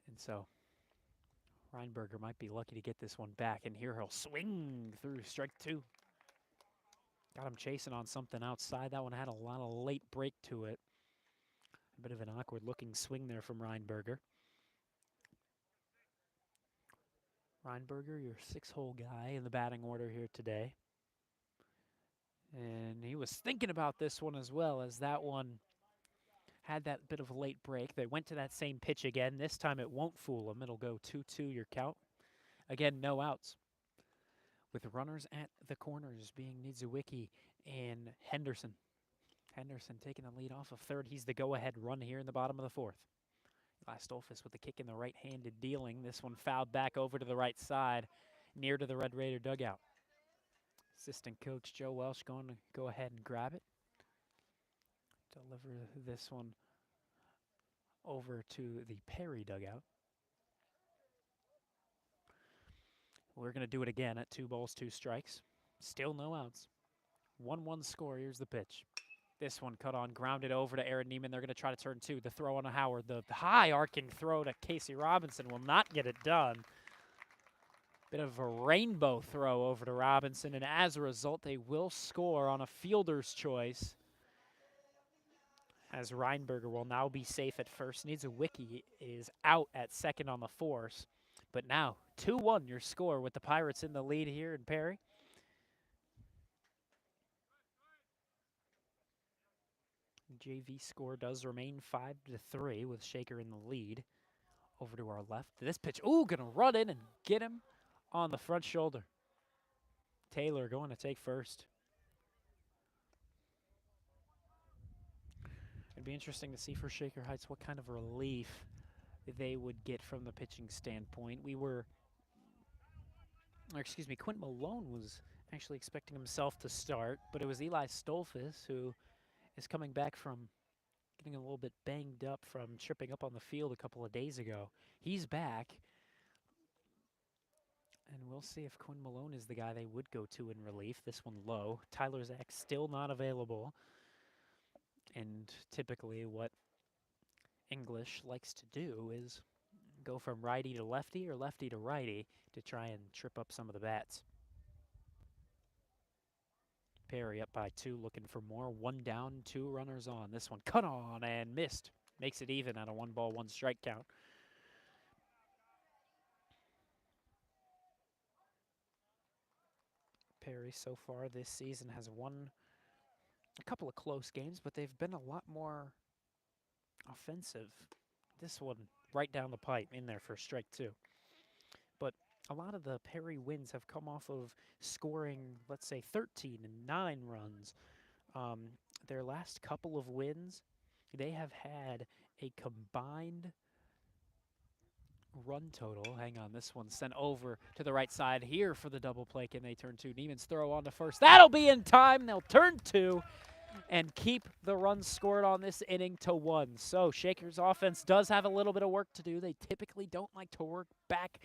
And so Reinberger might be lucky to get this one back, and here he'll swing through strike two. Got him chasing on something outside. That one had a lot of late break to it. A bit of an awkward-looking swing there from Reinberger. Reinberger, your six-hole guy in the batting order here today. And he was thinking about this one as well, as that one had that bit of a late break. They went to that same pitch again. This time it won't fool him. It'll go 2-2 your count. Again, no outs. With runners at the corners being Niedzwiecki and Henderson. Henderson taking the lead off of third. He's the go-ahead run here in the bottom of the fourth. Stolfus with the kick in the right-handed dealing. This one fouled back over to the right side, near to the Red Raider dugout. Assistant coach Joe Welsh going to go ahead and grab it. Deliver this one over to the Perry dugout. We're going to do it again at 2 balls, 2 strikes. Still no outs. 1-1 score. Here's the pitch. This one cut on, grounded over to Aaron Neiman. They're going to try to turn 2. The throw on to Howard. The high arcing throw to Casey Robinson will not get it done. Bit of a rainbow throw over to Robinson, and as a result, they will score on a fielder's choice, as Reinberger will now be safe at first. Niedzwiecki is out at second on the force. But now, 2-1 your score with the Pirates in the lead here in Perry. JV score does remain 5-3 with Shaker in the lead. Over to our left. This pitch, gonna run in and get him on the front shoulder. Taylor going to take first. It'd be interesting to see for Shaker Heights what kind of relief they would get from the pitching standpoint. Quint Malone was actually expecting himself to start, but it was Eli Stolfus who is coming back from getting a little bit banged up from tripping up on the field a couple of days ago. He's back, And we'll see if Quinn Malone is the guy they would go to in relief. This one low. Tyler Zach still not available. And typically what English likes to do is go from righty to lefty or lefty to righty to try and trip up some of the bats. Perry up by 2, looking for more. 1 down, 2 runners on. This one cut on and missed. Makes it even at a 1-ball, 1-strike count. Perry so far this season has won a couple of close games, but they've been a lot more offensive. This one right down the pipe in there for strike 2. But a lot of the Perry wins have come off of scoring, let's say, 13 and 9 runs. Their last couple of wins, they have had a combined run total. Hang on, this one's sent over to the right side here for the double play. Can they turn 2? Neiman's throw on to first. That'll be in time. They'll turn 2 and keep the runs scored on this inning to 1. So Shaker's offense does have a little bit of work to do. They typically don't like to work back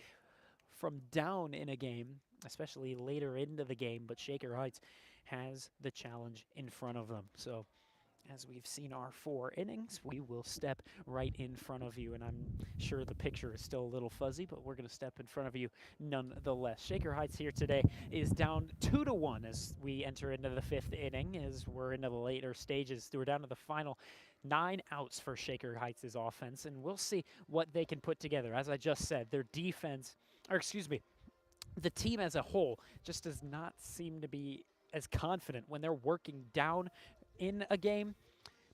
from down in a game, especially later into the game, but Shaker Heights has the challenge in front of them. So as we've seen our 4 innings, we will step right in front of you, and I'm sure the picture is still a little fuzzy, but we're going to step in front of you nonetheless. Shaker Heights here today is down 2-1 as we enter into the 5th inning, as we're into the later stages. We're down to the final 9 outs for Shaker Heights' offense, and we'll see what they can put together. As I just said, their defense, or excuse me, the team as a whole just does not seem to be as confident when they're working down in a game.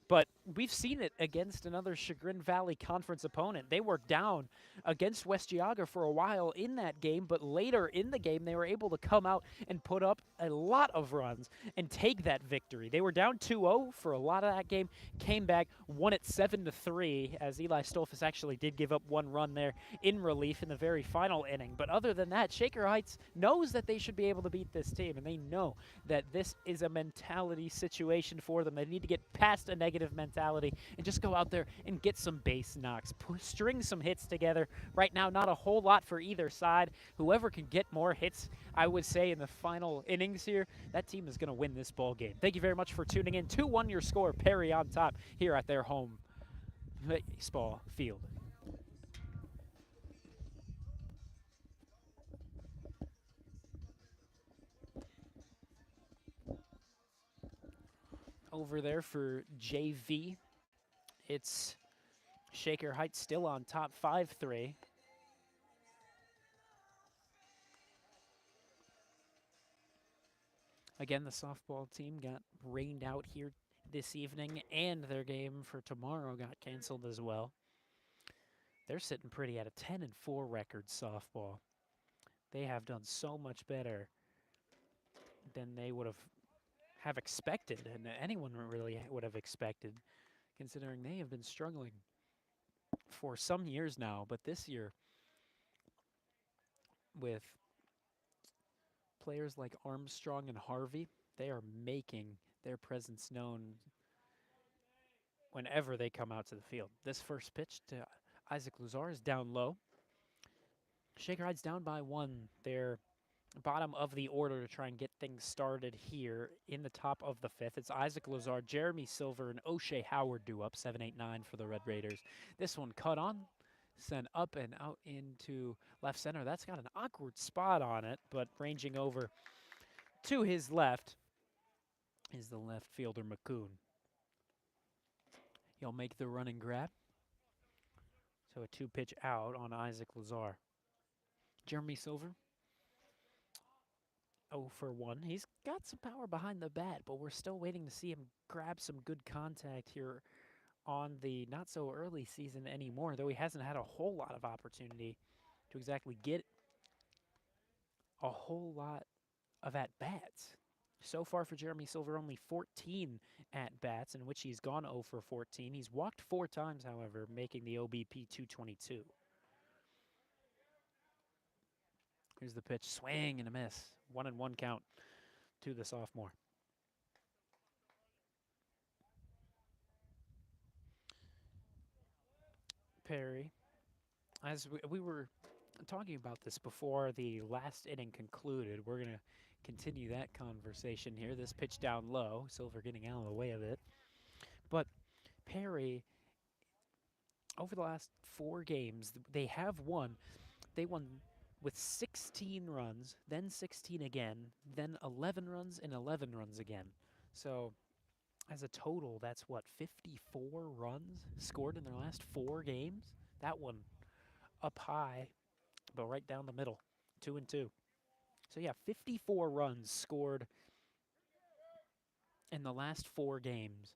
But we've seen it against another Chagrin Valley Conference opponent. They were down against West Geauga for a while in that game, but later in the game, they were able to come out and put up a lot of runs and take that victory. They were down 2-0 for a lot of that game, came back, won it 7-3, as Eli Stolfus actually did give up 1 run there in relief in the very final inning. But other than that, Shaker Heights knows that they should be able to beat this team, and they know that this is a mentality situation for them. They need to get past a negative mentality and just go out there and get some base knocks, string some hits together. Right now, not a whole lot for either side. Whoever can get more hits, I would say, in the final innings here, that team is going to win this ball game. Thank you very much for tuning in. 2-1 your score. Perry on top here at their home baseball field. Over there for JV, it's Shaker Heights still on top 5-3. Again, the softball team got rained out here this evening, and their game for tomorrow got canceled as well. They're sitting pretty at a 10-4 record softball. They have done so much better than they would have expected, and anyone really would have expected, considering they have been struggling for some years now. But this year, with players like Armstrong and Harvey, they are making their presence known whenever they come out to the field. This first pitch to Isaac Lazar is down low. Shaker Heights down by 1. They're bottom of the order to try and get things started here in the top of the 5th. It's Isaac Lazar, Jeremy Silver, and O'Shea Howard due up, 7-8-9 for the Red Raiders. This one cut on, sent up and out into left center. That's got an awkward spot on it, but ranging over to his left is the left fielder, McCoon. He'll make the running grab. So a 2-pitch out on Isaac Lazar. Jeremy Silver, 0 for 1. He's got some power behind the bat, but we're still waiting to see him grab some good contact here on the not so early season anymore, though he hasn't had a whole lot of opportunity to exactly get a whole lot of at-bats. So far for Jeremy Silver, only 14 at-bats, in which he's gone 0 for 14. He's walked 4 times, however, making the OBP 222. Here's the pitch, swing and a miss. 1-1 count to the sophomore. Perry, as we were talking about this before the last inning concluded. We're going to continue that conversation here. This pitch down low, Silver getting out of the way of it. But Perry, over the last 4 games, they have won. They won with 16 runs, then 16 again, then 11 runs and 11 runs again. So as a total, that's what, 54 runs scored in their last 4 games? That one up high, but right down the middle, 2-2. So yeah, 54 runs scored in the last 4 games.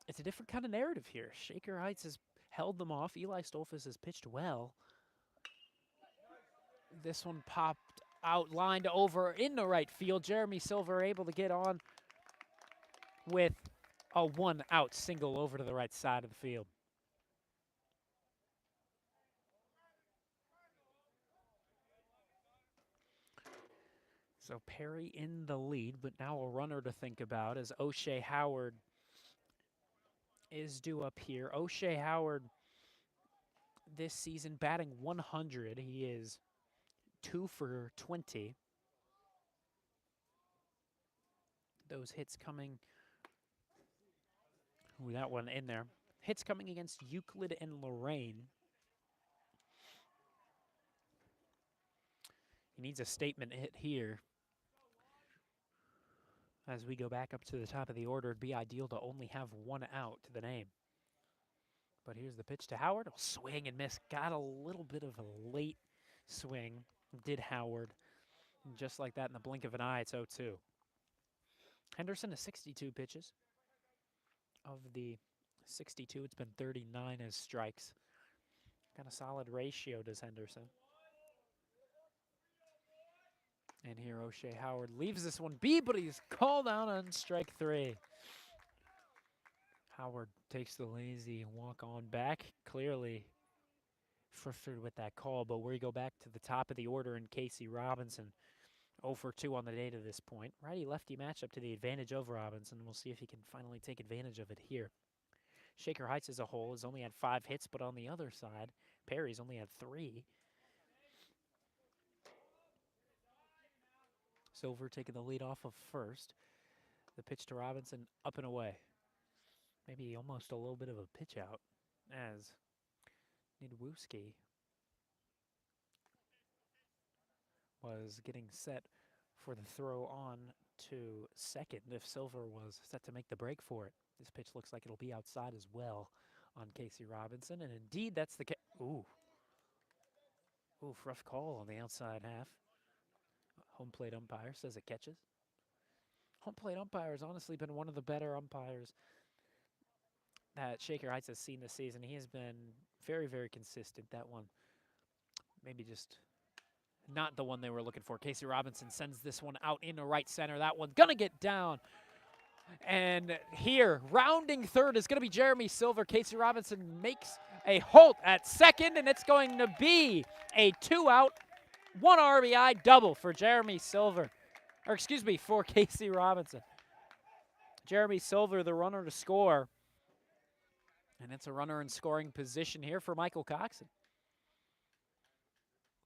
It's a different kind of narrative here. Shaker Heights has held them off. Eli Stolfus has pitched well. This one popped out, lined over into right field. Jeremy Silver able to get on with a 1-out single over to the right side of the field. So Perry in the lead, but now a runner to think about as O'Shea Howard is due up here. O'Shea Howard this season batting 100. He is 2 for 20. Those hits coming, ooh, that one in there. Hits coming against Euclid and Lorraine. He needs a statement hit here. As we go back up to the top of the order, it'd be ideal to only have 1 out to the name. But here's the pitch to Howard. Oh, swing and miss. Got a little bit of a late swing, did Howard. And just like that, in the blink of an eye, it's 0-2. Henderson has 62 pitches. Of the 62, it's been 39 as strikes. Got a solid ratio, does Henderson. And here O'Shea Howard leaves this one be, but he's called out on strike 3. Howard takes the lazy walk on back. Clearly frustrated with that call, but we go back to the top of the order in Casey Robinson. 0 for 2 on the day to this point. Righty-lefty matchup to the advantage of Robinson. We'll see if he can finally take advantage of it here. Shaker Heights as a whole has only had 5 hits, but on the other side, Perry's only had 3. Silver taking the lead off of first. The pitch to Robinson, up and away. Maybe almost a little bit of a pitch out as Nidwuski was getting set for the throw on to second if Silver was set to make the break for it. This pitch looks like it'll be outside as well on Casey Robinson, and indeed that's the case. Ooh, rough call on the outside half. Home plate umpire says it catches. Home plate umpire has honestly been one of the better umpires that Shaker Heights has seen this season. He has been very, very consistent. That one, maybe just not the one they were looking for. Casey Robinson sends this one out into right center. That one's going to get down. And here, rounding third is going to be Jeremy Silver. Casey Robinson makes a halt at second, and it's going to be a 2-out, 1 RBI double for Jeremy Silver. Or excuse me, for Casey Robinson. Jeremy Silver, the runner to score. And it's a runner in scoring position here for Michael Coxon.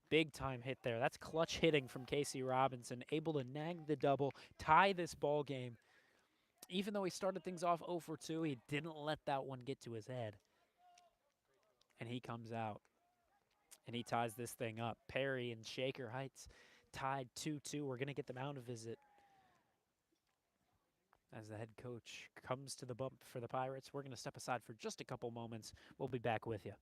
Big time hit there. That's clutch hitting from Casey Robinson, able to nag the double, tie this ball game. Even though he started things off 0 for 2, he didn't let that one get to his head. And he comes out, and he ties this thing up. Perry and Shaker Heights tied 2-2. We're going to get them out a visit as the head coach comes to the bump for the Pirates. We're going to step aside for just a couple moments. We'll be back with you.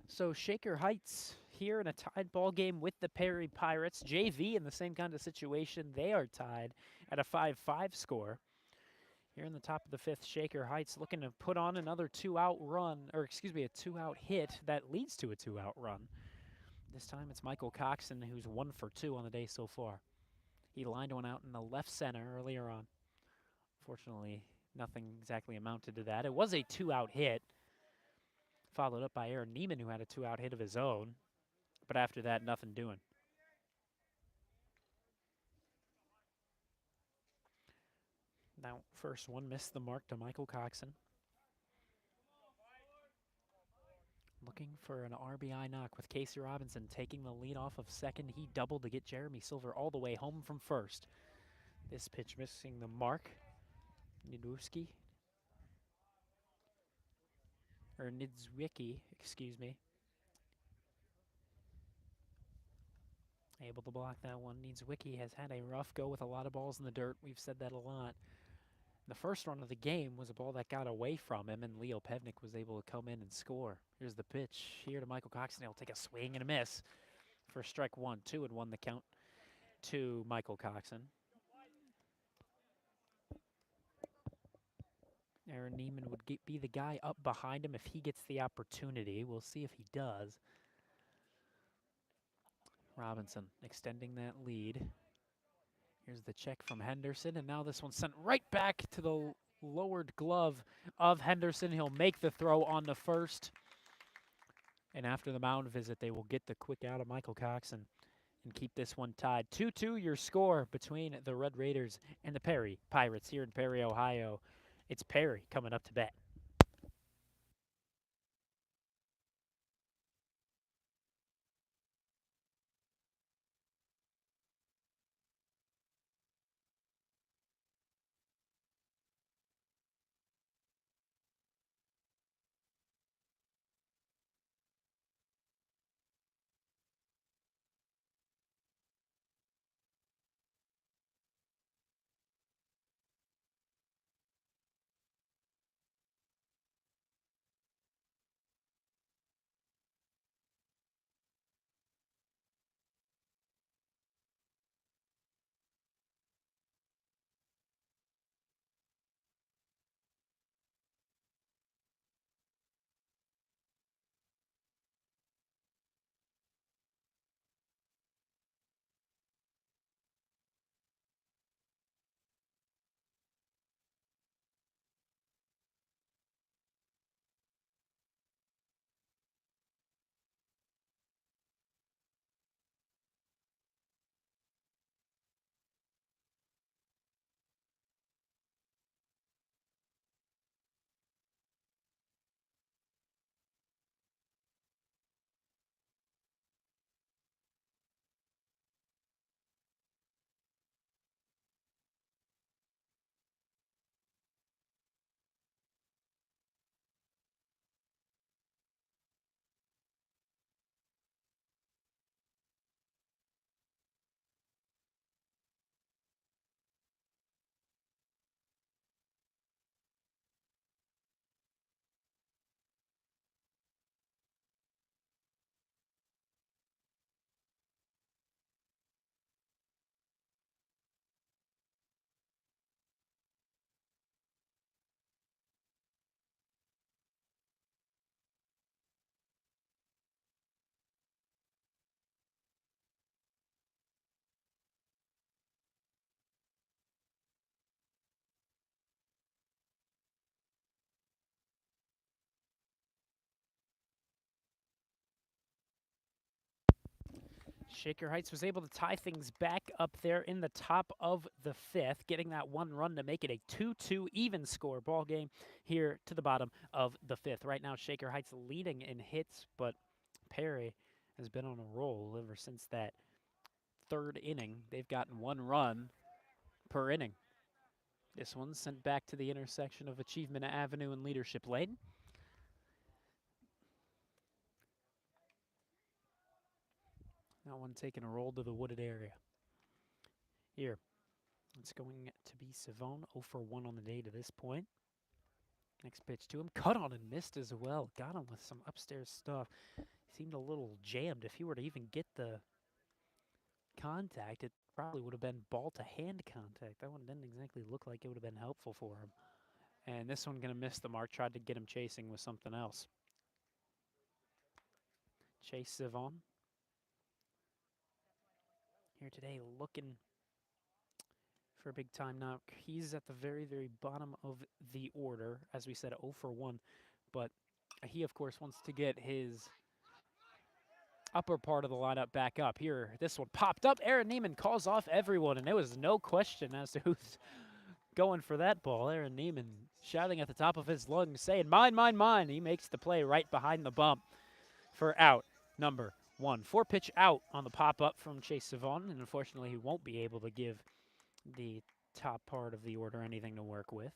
So Shaker Heights here in a tied ball game with the Perry Pirates. JV in the same kind of situation. They are tied at a 5-5 score. Here in the top of the fifth, Shaker Heights looking to put on another two-out run, or excuse me, a two-out hit that leads to a two-out run. This time it's Michael Coxon, who's 1 for 2 on the day so far. He lined one out in the left center earlier on. Fortunately, nothing exactly amounted to that. It was a two-out hit, followed up by Aaron Neiman, who had a two-out hit of his own. But after that, nothing doing. Now, first one missed the mark to Michael Coxon. Looking for an RBI knock with Casey Robinson taking the lead off of second. He doubled to get Jeremy Silver all the way home from first. This pitch missing the mark. Nidwicki, or Nidzwicki, excuse me. Able to block that one. Nidzwicki has had a rough go with a lot of balls in the dirt. We've said that a lot. The first run of the game was a ball that got away from him, and Leo Pevnik was able to come in and score. Here's the pitch here to Michael Coxon. He'll take a swing and a miss for strike 1, 2, and 1 the count to Michael Coxon. Aaron Neiman would be the guy up behind him if he gets the opportunity. We'll see if he does. Robinson extending that lead. Here's the check from Henderson, and now this one's sent right back to the lowered glove of Henderson. He'll make the throw on the first. And after the mound visit, they will get the quick out of Michael Coxon and keep this one tied. 2-2 your score between the Red Raiders and the Perry Pirates here in Perry, Ohio. It's Perry coming up to bat. Shaker Heights was able to tie things back up there in the top of the fifth, getting that one run to make it a 2-2 even score ball game here to the bottom of the fifth. Right now, Shaker Heights leading in hits, but Perry has been on a roll ever since that third inning. They've gotten one run per inning. This one's sent back to the intersection of Achievement Avenue and Leadership Lane. That one taking a roll to the wooded area. Here, it's going to be Savone, 0 for 1 on the day to this point. Next pitch to him, cut on and missed as well. Got him with some upstairs stuff. Seemed a little jammed. If he were to even get the contact, it Probably would have been ball to hand contact. That one didn't exactly look like it would have been helpful for him. And this one going to miss the mark. Tried to get him chasing with something else. Chase Savon here today looking for a big time now. He's at the very, very bottom of the order. As we said, 0 for 1. But he, of course, wants to get his upper part of the lineup back up. Here, this one popped up. Aaron Neiman calls off everyone, and there was no question as to who's going for that ball. Aaron Neiman shouting at the top of his lungs, saying, "Mine, mine, mine." He makes the play right behind the bump for out number 1. 4-pitch out on the pop-up from Chase Savon, and unfortunately he won't be able to give the top part of the order anything to work with.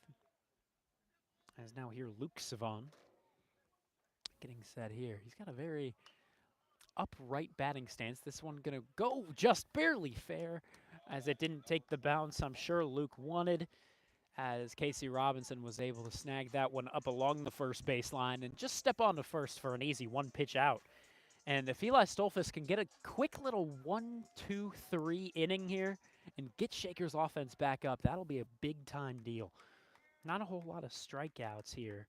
As now here, Luke Savon getting set here. He's got a very upright batting stance. This one going to go just barely fair as it didn't take the bounce I'm sure Luke wanted, as Casey Robinson was able to snag that one up along the first baseline and just step on to first for an easy 1-pitch out. And if Eli Stolfus can get a quick little 1-2-3 inning here and get Shaker's offense back up, that'll be a big-time deal. Not a whole lot of strikeouts here.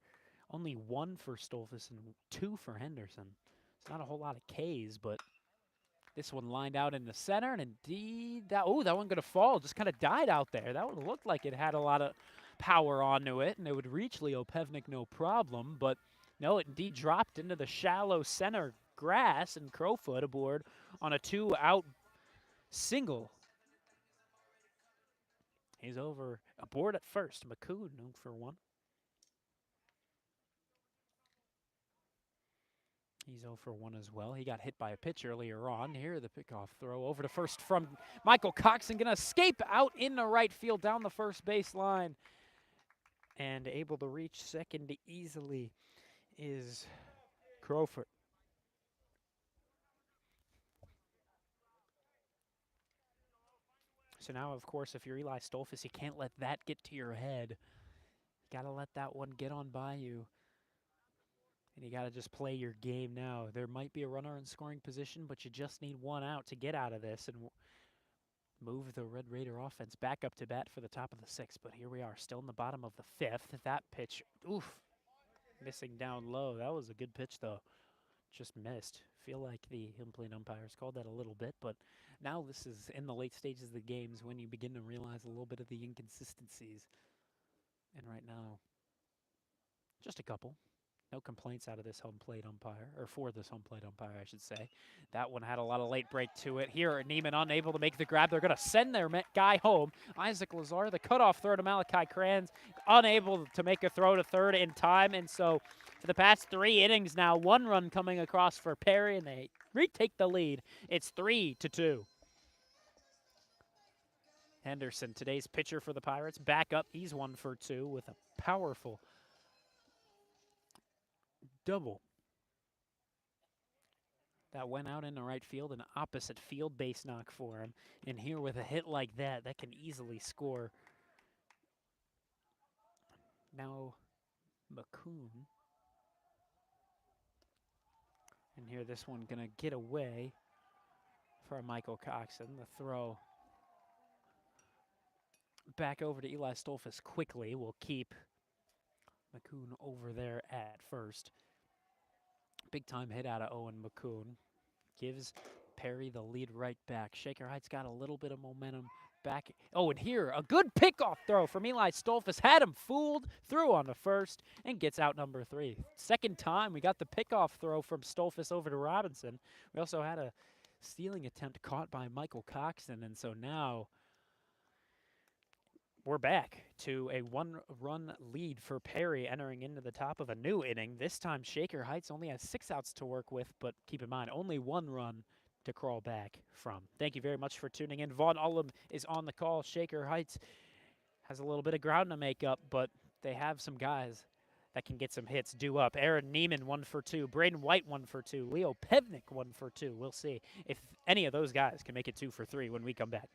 Only 1 for Stolfus and 2 for Henderson. It's not a whole lot of Ks, but this one lined out in the center, and indeed, that one going to fall. Just kind of died out there. That one looked like it had a lot of power onto it, and it would reach Leo Pevnik no problem, but no, it indeed dropped into the shallow center grass, and Crowfoot aboard on a 2-out single. He's aboard at first. McCoon 0 for 1. He's 0 for 1 as well. He got hit by a pitch earlier on. Here, the pickoff throw over to first from Michael Coxon. Going to escape out in the right field down the first base line. And able to reach second easily is Crowfoot. So now, of course, if you're Eli Stolfus, you can't let that get to your head. You got to let that one get on by you. And you got to just play your game now. There might be a runner in scoring position, but you just need 1 out to get out of this and move the Red Raider offense back up to bat for the top of the 6th. But here we are, still in the bottom of the 5th. That pitch, missing down low. That was a good pitch, though. Just missed. Feel like the home plate umpires called that a little bit, but now this is in the late stages of the games when you begin to realize a little bit of the inconsistencies. And right now, just a couple. No complaints out of this home plate umpire, or for this home plate umpire, I should say. That one had a lot of late break to it. Here, Neiman unable to make the grab. They're going to send their guy home. Isaac Lazar, the cutoff throw to Malachi Kranz, unable to make a throw to third in time. And so for the past 3 innings now, 1 run coming across for Perry, and they retake the lead. It's 3-2. Henderson, today's pitcher for the Pirates, back up. He's 1 for 2 with a powerful double that went out into right field, an opposite field base knock for him. And here with a hit like that, that can easily score. Now McCoon. And here this one gonna get away from Michael Coxon. The throw back over to Eli Stolfus quickly will keep McCoon over there at first. Big time hit out of Owen McCoon. Gives Perry the lead right back. Shaker Heights got a little bit of momentum back. Oh, and here, a good pickoff throw from Eli Stolfus. Had him fooled, threw on the first, and gets out number 3. Second time we got the pickoff throw from Stolfus over to Robinson. We also had a stealing attempt caught by Michael Coxon, and so now we're back to a 1-run lead for Perry entering into the top of a new inning. This time, Shaker Heights only has 6 outs to work with, but keep in mind, only 1 run to crawl back from. Thank you very much for tuning in. Vaughn Ullum is on the call. Shaker Heights has a little bit of ground to make up, but they have some guys that can get some hits due up. Aaron Neiman, 1 for 2. Braden White, 1 for 2. Leo Pevnik, 1 for 2. We'll see if any of those guys can make it 2 for 3 when we come back.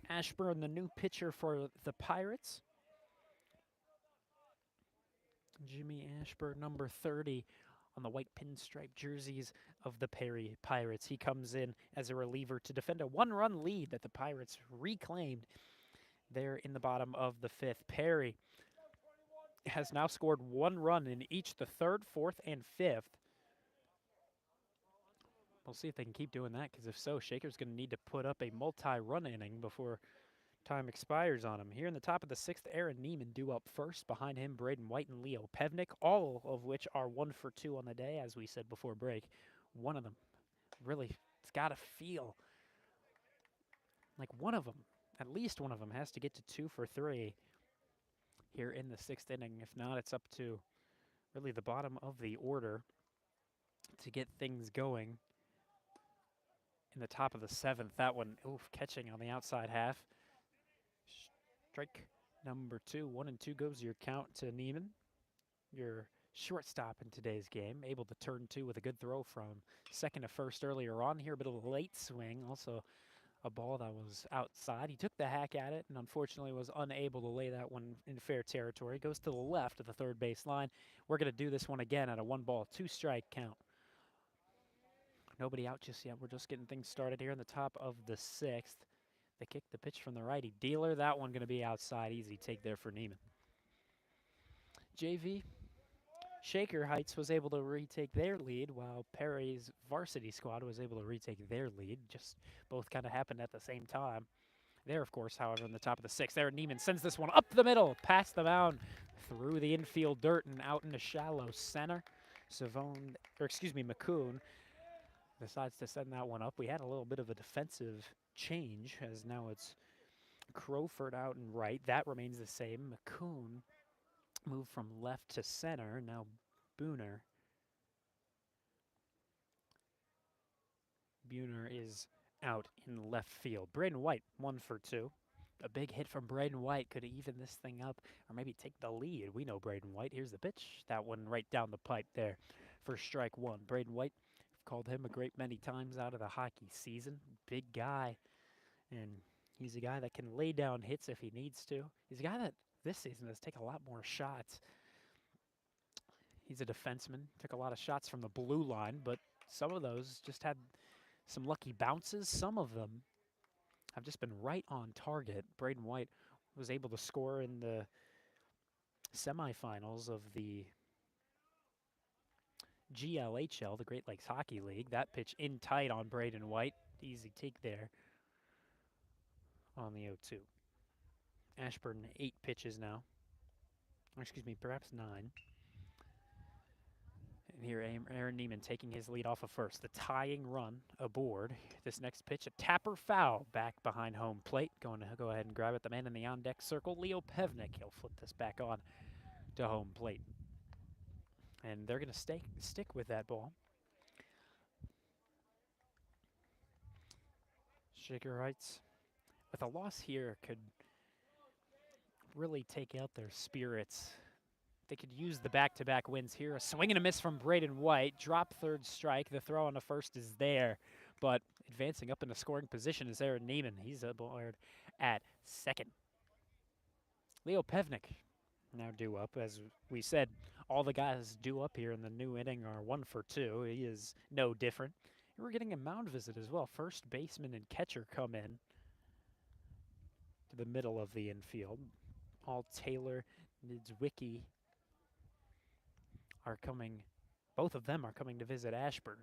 Ashburn, the new pitcher for the Pirates. Jimmy Ashburn, number 30 on the white pinstripe jerseys of the Perry Pirates. He comes in as a reliever to defend a one-run lead that the Pirates reclaimed there in the bottom of the fifth. Perry has now scored 1 run in each the third, fourth, and fifth. We'll see if they can keep doing that, because if so, Shaker's going to need to put up a multi-run inning before time expires on him. Here in the top of the sixth, Aaron Neiman due up first. Behind him, Braden White and Leo Pevnik, all of which are 1 for 2 on the day, as we said before break. One of them, really, it's got to feel like one of them, at least one of them, has to get to 2 for 3 here in the sixth inning. If not, it's up to really the bottom of the order to get things going. In the top of the seventh, that one, oof, catching on the outside half. Strike number 2. 1 and 2 goes your count to Neiman, your shortstop in today's game. Able to turn 2 with a good throw from second to first earlier on here, but a late swing. Also a ball that was outside. He took the hack at it and unfortunately was unable to lay that one in fair territory. Goes to the left of the third base line. We're going to do this one again at a 1-ball, 2-strike count. Nobody out just yet. We're just getting things started here in the top of the sixth. They kick the pitch from the righty dealer. That one going to be outside. Easy take there for Neiman. JV Shaker Heights was able to retake their lead, while Perry's varsity squad was able to retake their lead. Just both kind of happened at the same time. There, of course, however, in the top of the sixth, there Neiman sends this one up the middle, past the mound, through the infield dirt and out into shallow center. McCoon decides to send that one up. We had a little bit of a defensive change, as now it's Crowford out and right. That remains the same. McCoon moved from left to center. Now Buhner is out in left field. Braden White, 1 for 2. A big hit from Braden White could even this thing up, or maybe take the lead. We know Braden White. Here's the pitch. That one right down the pipe there for strike 1. Braden White, I've called him a great many times out of the hockey season. Big guy, and he's a guy that can lay down hits if he needs to. He's a guy that this season has taken a lot more shots. He's a defenseman, took a lot of shots from the blue line, but some of those just had some lucky bounces. Some of them have just been right on target. Braden White was able to score in the semifinals of the GLHL, the Great Lakes Hockey League. That pitch in tight on Braden White. Easy take there on the 0-2. Ashburn 8 pitches now. Or excuse me, perhaps 9. And here Aaron Neiman taking his lead off of first. The tying run aboard. This next pitch, a tapper foul back behind home plate. Going to go ahead and grab it. The man in the on-deck circle, Leo Pevnik. He'll flip this back on to home plate. And they're going to stick with that ball. Shaker Heights, with a loss here, could really take out their spirits. They could use the back-to-back wins here. A swing and a miss from Braden White. Drop third strike. The throw on the first is there. But advancing up into scoring position is Aaron Neiman. He's aboard at second. Leo Pevnik now due up. As we said, all the guys due up here in the new inning are 1 for 2. He is no different. And we're getting a mound visit as well. First baseman and catcher come in to the middle of the infield. All Taylor, Nidzwicki are coming, both of them are coming to visit Ashburn.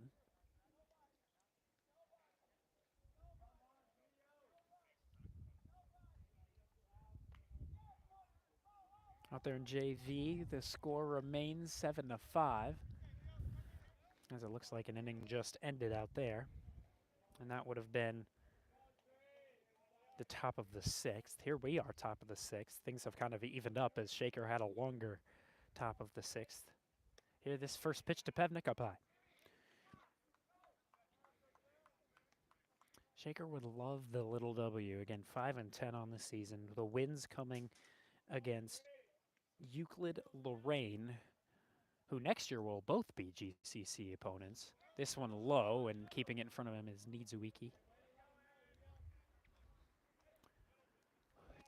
Out there in JV, the score remains 7-5, as it looks like an inning just ended out there. And that would have been the top of the sixth. Here we are, top of the sixth. Things have kind of evened up as Shaker had a longer top of the sixth. Here, this first pitch to Pevnik up high. Shaker would love the little W. Again, 5-10 on the season. The wins coming against Euclid Lorraine, who next year will both be GCC opponents. This one low, and keeping it in front of him is Nidzwicki.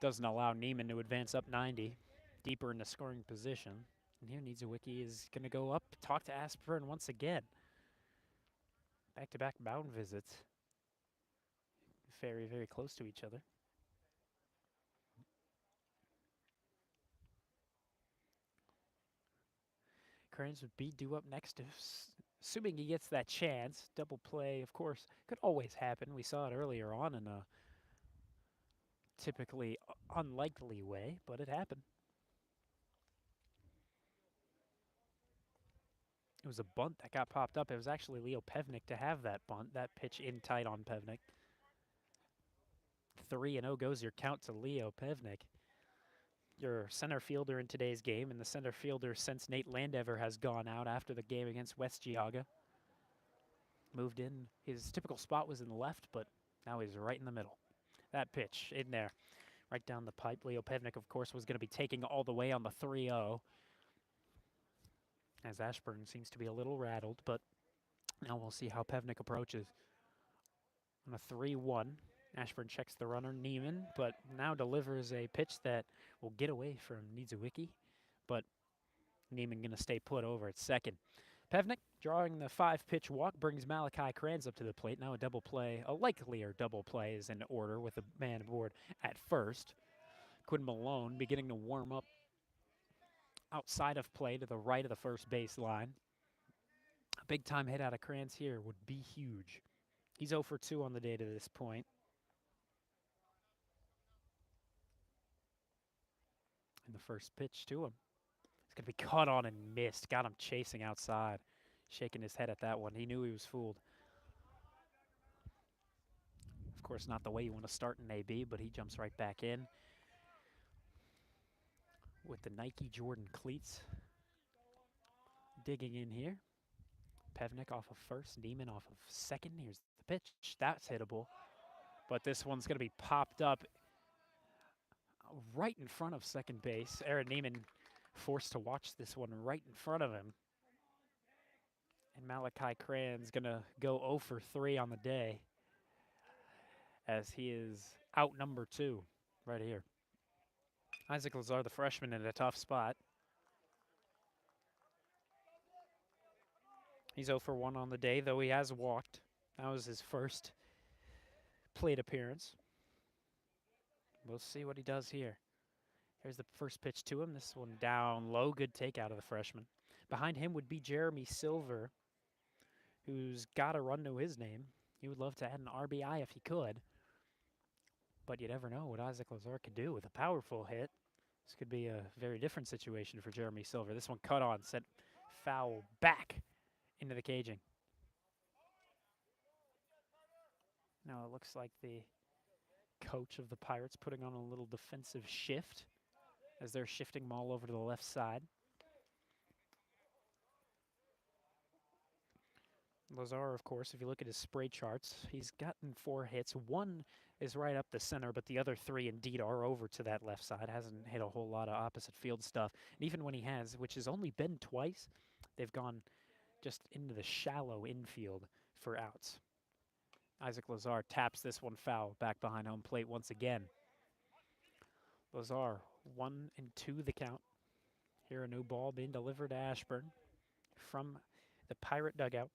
Doesn't allow Neiman to advance up 90, deeper in the scoring position. And here Niedzwiecki is going to go up, talk to Aspern once again. Back-to-back mound visits. Very, very close to each other. Kearns would be due up next, assuming he gets that chance. Double play, of course, could always happen. We saw it earlier on in a typically unlikely way, but it happened. It was a bunt that got popped up. It was actually Leo Pevnik to have that bunt, that pitch in tight on Pevnik. 3-0 goes your count to Leo Pevnik. Your center fielder in today's game, and the center fielder since Nate Landever has gone out after the game against West Geauga. Moved in. His typical spot was in the left, but now he's right in the middle. That pitch in there, right down the pipe. Leo Pevnik, of course, was going to be taking all the way on the 3-0. As Ashburn seems to be a little rattled, but now we'll see how Pevnik approaches. On a 3-1, Ashburn checks the runner, Neiman, but now delivers a pitch that will get away from Niedzwiecki, but Neiman going to stay put over at second. Pevnik drawing the 5-pitch walk brings Malachi Kranz up to the plate. Now a double play, a likelier double play is in order with a man aboard at first. Quinn Malone beginning to warm up outside of play to the right of the first base line. A big-time hit out of Kranz here would be huge. He's 0 for 2 on the day to this point. And the first pitch to him. It's going to be caught on and missed. Got him chasing outside. Shaking his head at that one. He knew he was fooled. Of course, not the way you want to start an AB, but he jumps right back in with the Nike Jordan cleats. Digging in here. Pevnik off of first, Neiman off of second. Here's the pitch. That's hittable. But this one's going to be popped up right in front of second base. Aaron Neiman forced to watch this one right in front of him. And Malachi Kranz going to go 0 for 3 on the day as he is out number 2 right here. Isaac Lazar, the freshman, in a tough spot. He's 0 for 1 on the day, though he has walked. That was his first plate appearance. We'll see what he does here. Here's the first pitch to him. This one down low. Good takeout of the freshman. Behind him would be Jeremy Silver, who's got a run to his name. He would love to add an RBI if he could. But you never know what Isaac Lazar could do with a powerful hit. This could be a very different situation for Jeremy Silver. This one cut on, sent foul back into the caging. Now it looks like the coach of the Pirates putting on a little defensive shift as they're shifting them all over to the left side. Lazar, of course, if you look at his spray charts, he's gotten 4 hits. 1 is right up the center, but the other 3 indeed are over to that left side. Hasn't hit a whole lot of opposite field stuff. And even when he has, which has only been twice, they've gone just into the shallow infield for outs. Isaac Lazar taps this one foul back behind home plate once again. Lazar, 1-2 the count. Here a new ball being delivered to Ashburn from the Pirate dugout.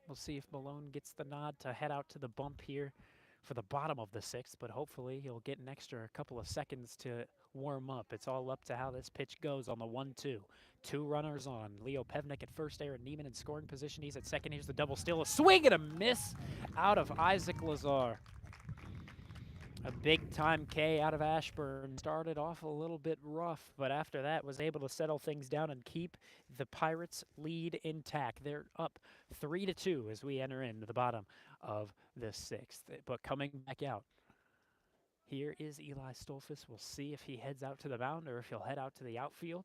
We'll see if Malone gets the nod to head out to the bump here for the bottom of the 6th, but hopefully he'll get an extra couple of seconds to warm up. It's all up to how this pitch goes on the 1-2. 2 runners on. Leo Pevnik at first, Aaron Neiman in scoring position. He's at second. Here's the double steal. A swing and a miss out of Isaac Lazar. A big-time K out of Ashburn. Started off a little bit rough, but after that was able to settle things down and keep the Pirates' lead intact. They're up 3-2 as we enter into the bottom of the 6th. But coming back out, here is Eli Stolfus. We'll see if he heads out to the mound or if he'll head out to the outfield.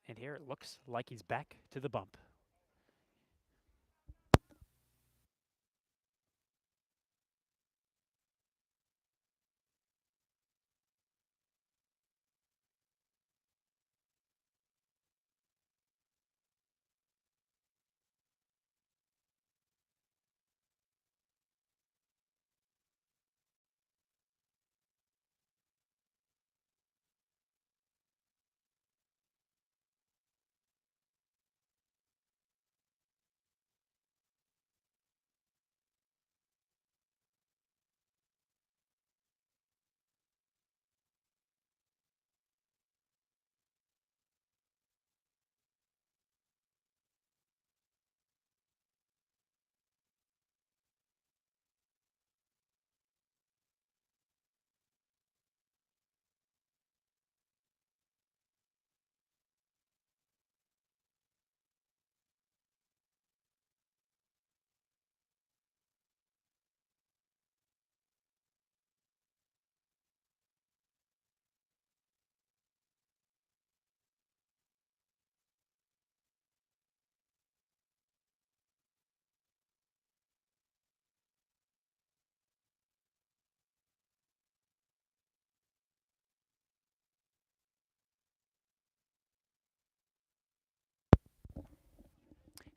And here it looks like he's back to the bump.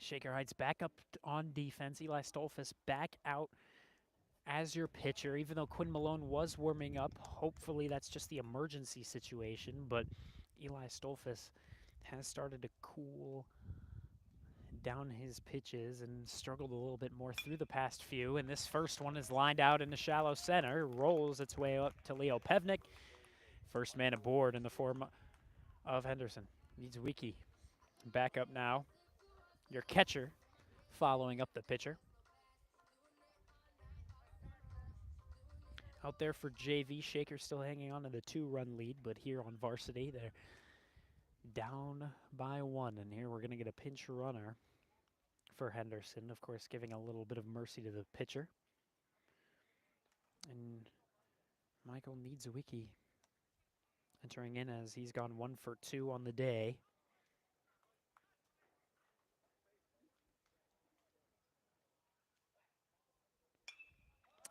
Shaker Heights back up on defense. Eli Stolfus back out as your pitcher, even though Quinn Malone was warming up. Hopefully that's just the emergency situation, but Eli Stolfus has started to cool down his pitches and struggled a little bit more through the past few. And this first one is lined out in the shallow center, rolls its way up to Leo Pevnik. First man aboard in the form of Henderson. Needs Wiki. Back up now. Your catcher following up the pitcher. Out there for JV, Shaker still hanging on to the 2-run lead, but here on Varsity, they're down by 1. And here we're going to get a pinch runner for Henderson, of course, giving a little bit of mercy to the pitcher. And Michael Niedzwiecki entering in as he's gone 1 for 2 on the day.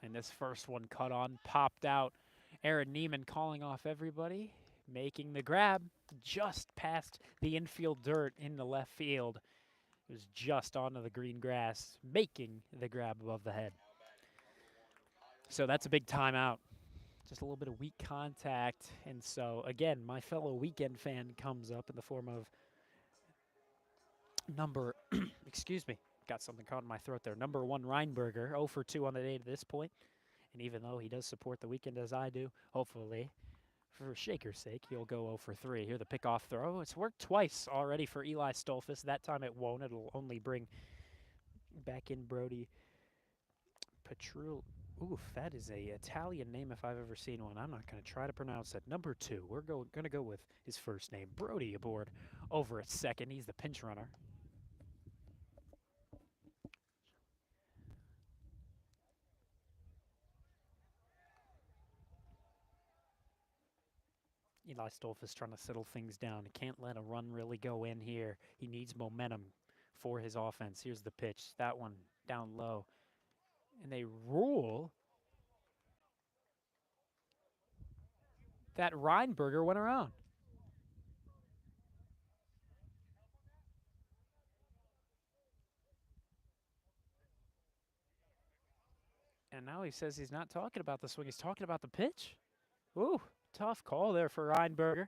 And this first one cut on, popped out. Aaron Neiman calling off everybody, making the grab just past the infield dirt in the left field. It was just onto the green grass, making the grab above the head. So that's a big timeout. Just a little bit of weak contact. And so, again, my fellow weekend fan comes up in the form of number, excuse me, got something caught in my throat there. Number 1, Reinberger, 0 for 2 on the day to this point. And even though he does support the weekend as I do, hopefully, for Shaker's sake, he'll go 0 for 3. Here the pickoff throw. It's worked twice already for Eli Stolfus. That time it won't. It'll only bring back in Brody Petrul. Oof, that is a Italian name if I've ever seen one. I'm not going to try to pronounce it. Number 2, we're going to go with his first name. Brody aboard over at second. He's the pinch runner. Eli Stolfus trying to settle things down. He can't let a run really go in here. He needs momentum for his offense. Here's the pitch. That one down low. And they rule that Reinberger went around. And now he says he's not talking about the swing. He's talking about the pitch. Ooh, tough call there for Reinberger.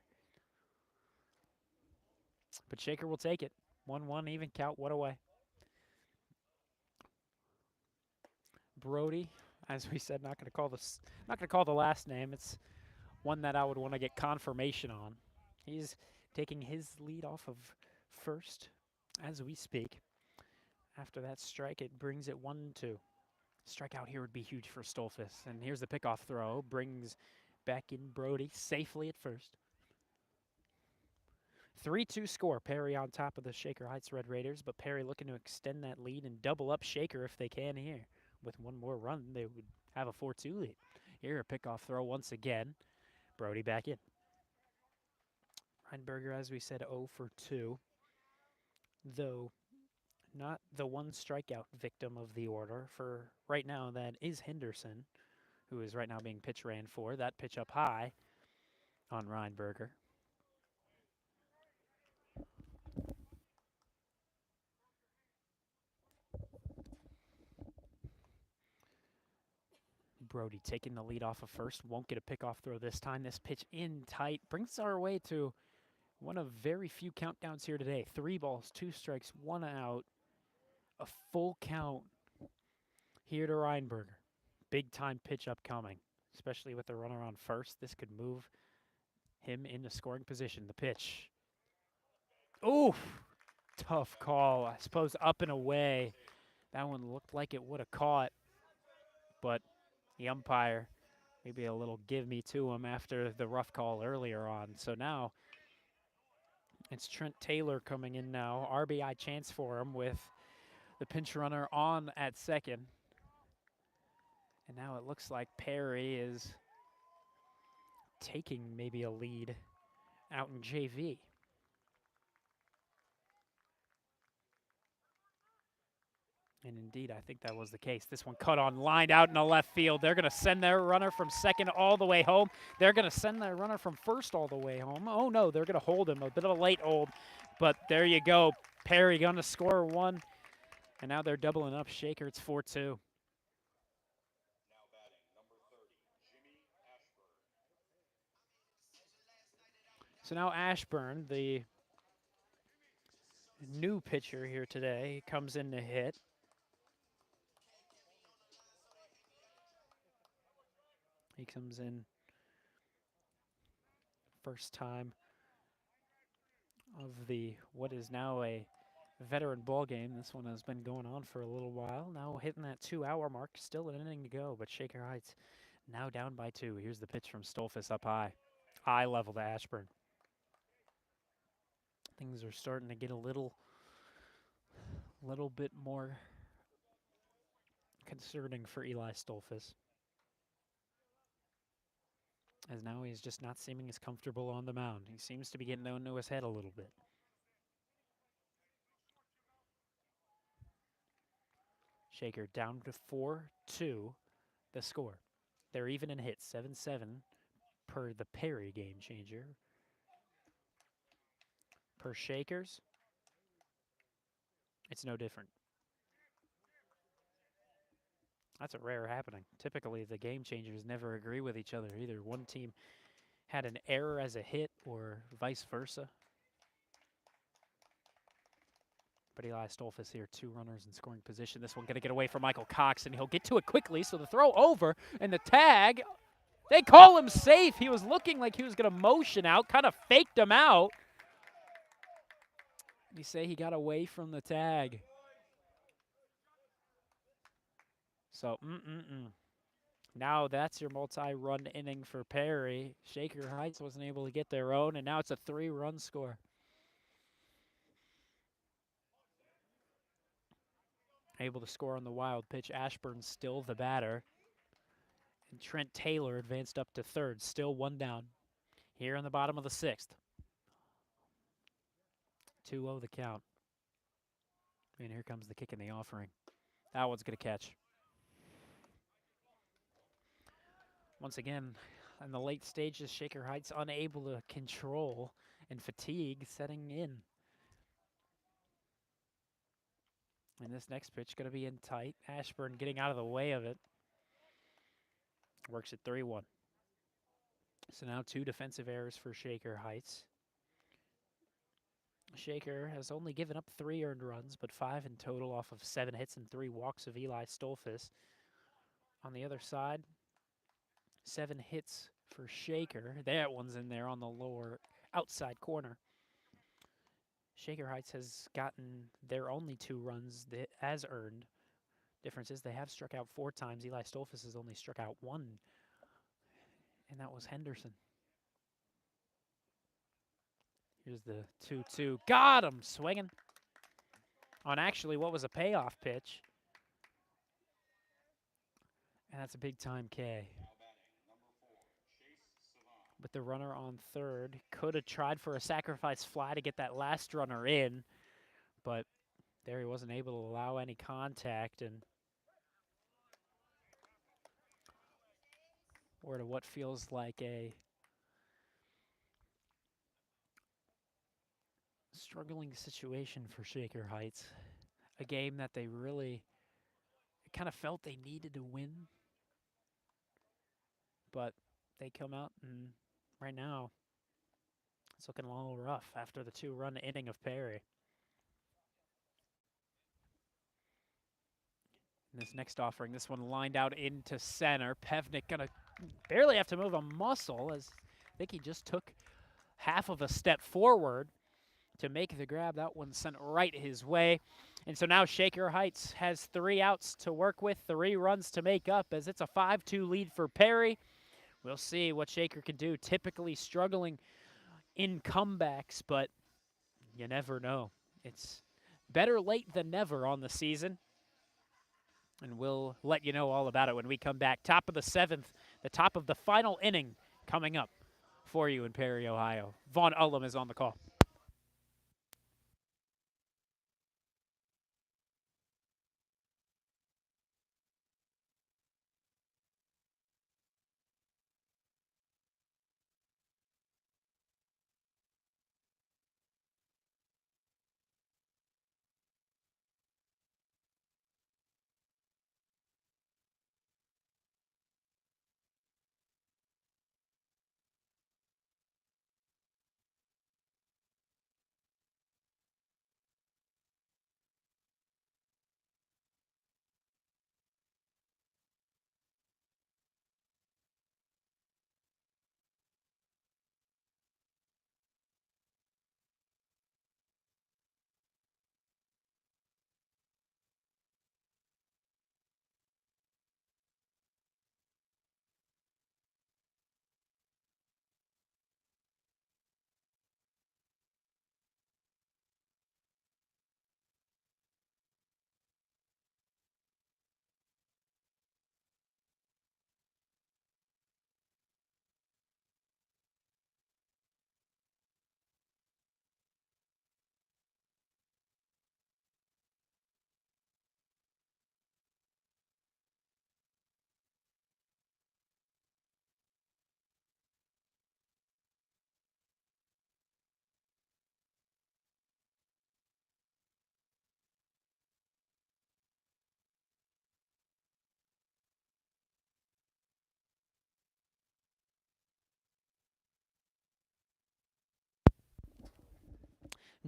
But Shaker will take it. 1-1 even count. What away. Brody, as we said, not going to call the last name. It's one that I would want to get confirmation on. He's taking his lead off of first as we speak. After that strike, it brings it 1-2. Strikeout here would be huge for Stolfus. And here's the pickoff throw. Brings back in Brody safely at first. 3-2 score. Perry on top of the Shaker Heights Red Raiders, but Perry looking to extend that lead and double up Shaker if they can here. With one more run, they would have a 4-2 lead. Here, a pickoff throw once again. Brody back in. Reinberger, as we said, 0 for 2. Though not the one strikeout victim of the order. For right now, that is Henderson, who is right now being pitch ran for. That pitch up high on Reinberger. Brody taking the lead off of first. Won't get a pickoff throw this time. This pitch in tight brings our way to one of very few countdowns here today. 3 balls, 2 strikes, 1 out. A full count here to Reinberger. Big time pitch upcoming, especially with the runner on first. This could move him into scoring position. The pitch. Oof! Tough call. I suppose up and away. That one looked like it would have caught, but the umpire maybe a little give me to him after the rough call earlier on. So now it's Trent Taylor coming in now. RBI chance for him with the pinch runner on at second. And now it looks like Perry is taking maybe a lead out in JV. And indeed, I think that was the case. This one cut on, lined out in the left field. They're going to send their runner from second all the way home. They're going to send their runner from first all the way home. Oh, no, they're going to hold him. A bit of a late hold, but there you go. Perry going to score one, and now they're doubling up. Shaker, it's 4-2. So now Ashburn, the new pitcher here today, comes in to hit. He comes in first time of the what is now a veteran ball game. This one has been going on for a little while. Now hitting that 2-hour mark. Still an inning to go, but Shaker Heights now down by 2. Here's the pitch from Stolfus up high. Eye level to Ashburn. Things are starting to get a little bit more concerning for Eli Stolfus, as now he's just not seeming as comfortable on the mound. He seems to be getting into his head a little bit. Shaker down to 4-2, the score. They're even in hits, 7-7 per the Perry game changer. Per Shakers, it's no different. That's a rare happening. Typically, the game changers never agree with each other. Either one team had an error as a hit or vice versa. But Eli Stolfus here, 2 runners in scoring position. This one going to get away from Michael Cox, and he'll get to it quickly. So the throw over, and the tag, they call him safe. He was looking like he was going to motion out, kind of faked him out. You say he got away from the tag. So, now that's your multi-run inning for Perry. Shaker Heights wasn't able to get their own, and now it's a 3-run score. Able to score on the wild pitch. Ashburn's still the batter. And Trent Taylor advanced up to third, still 1 down. Here in the bottom of the 6th. 2-0 the count. And here comes the kick in the offering. That one's going to catch. Once again, in the late stages, Shaker Heights unable to control, and fatigue setting in. And this next pitch going to be in tight. Ashburn getting out of the way of it. Works at 3-1. So now 2 defensive errors for Shaker Heights. Shaker has only given up 3 earned runs, but 5 in total off of 7 hits and 3 walks of Eli Stolfus. On the other side, 7 hits for Shaker. That one's in there on the lower outside corner. Shaker Heights has gotten their only 2 runs as earned. Difference is they have struck out 4 times. Eli Stolfus has only struck out 1, and that was Henderson. Here's the 2-2. Got him swinging on actually what was a payoff pitch. And that's a big-time K. With the runner on third, could have tried for a sacrifice fly to get that last runner in, but there he wasn't able to allow any contact, and or to what feels like a struggling situation for Shaker Heights. A game that they really kind of felt they needed to win, but they come out, and right now it's looking a little rough after the 2-run inning of Perry. In this next offering, this one lined out into center. Pevnik gonna barely have to move a muscle, as I think he just took half of a step forward to make the grab. That one sent right his way. And so now Shaker Heights has 3 outs to work with, 3 runs to make up, as it's a 5-2 lead for Perry. We'll see what Shaker can do. Typically struggling in comebacks, but you never know. It's better late than never on the season. And we'll let you know all about it when we come back. Top of the 7th, the top of the final inning coming up for you in Perry, Ohio. Vaughn Ullum is on the call.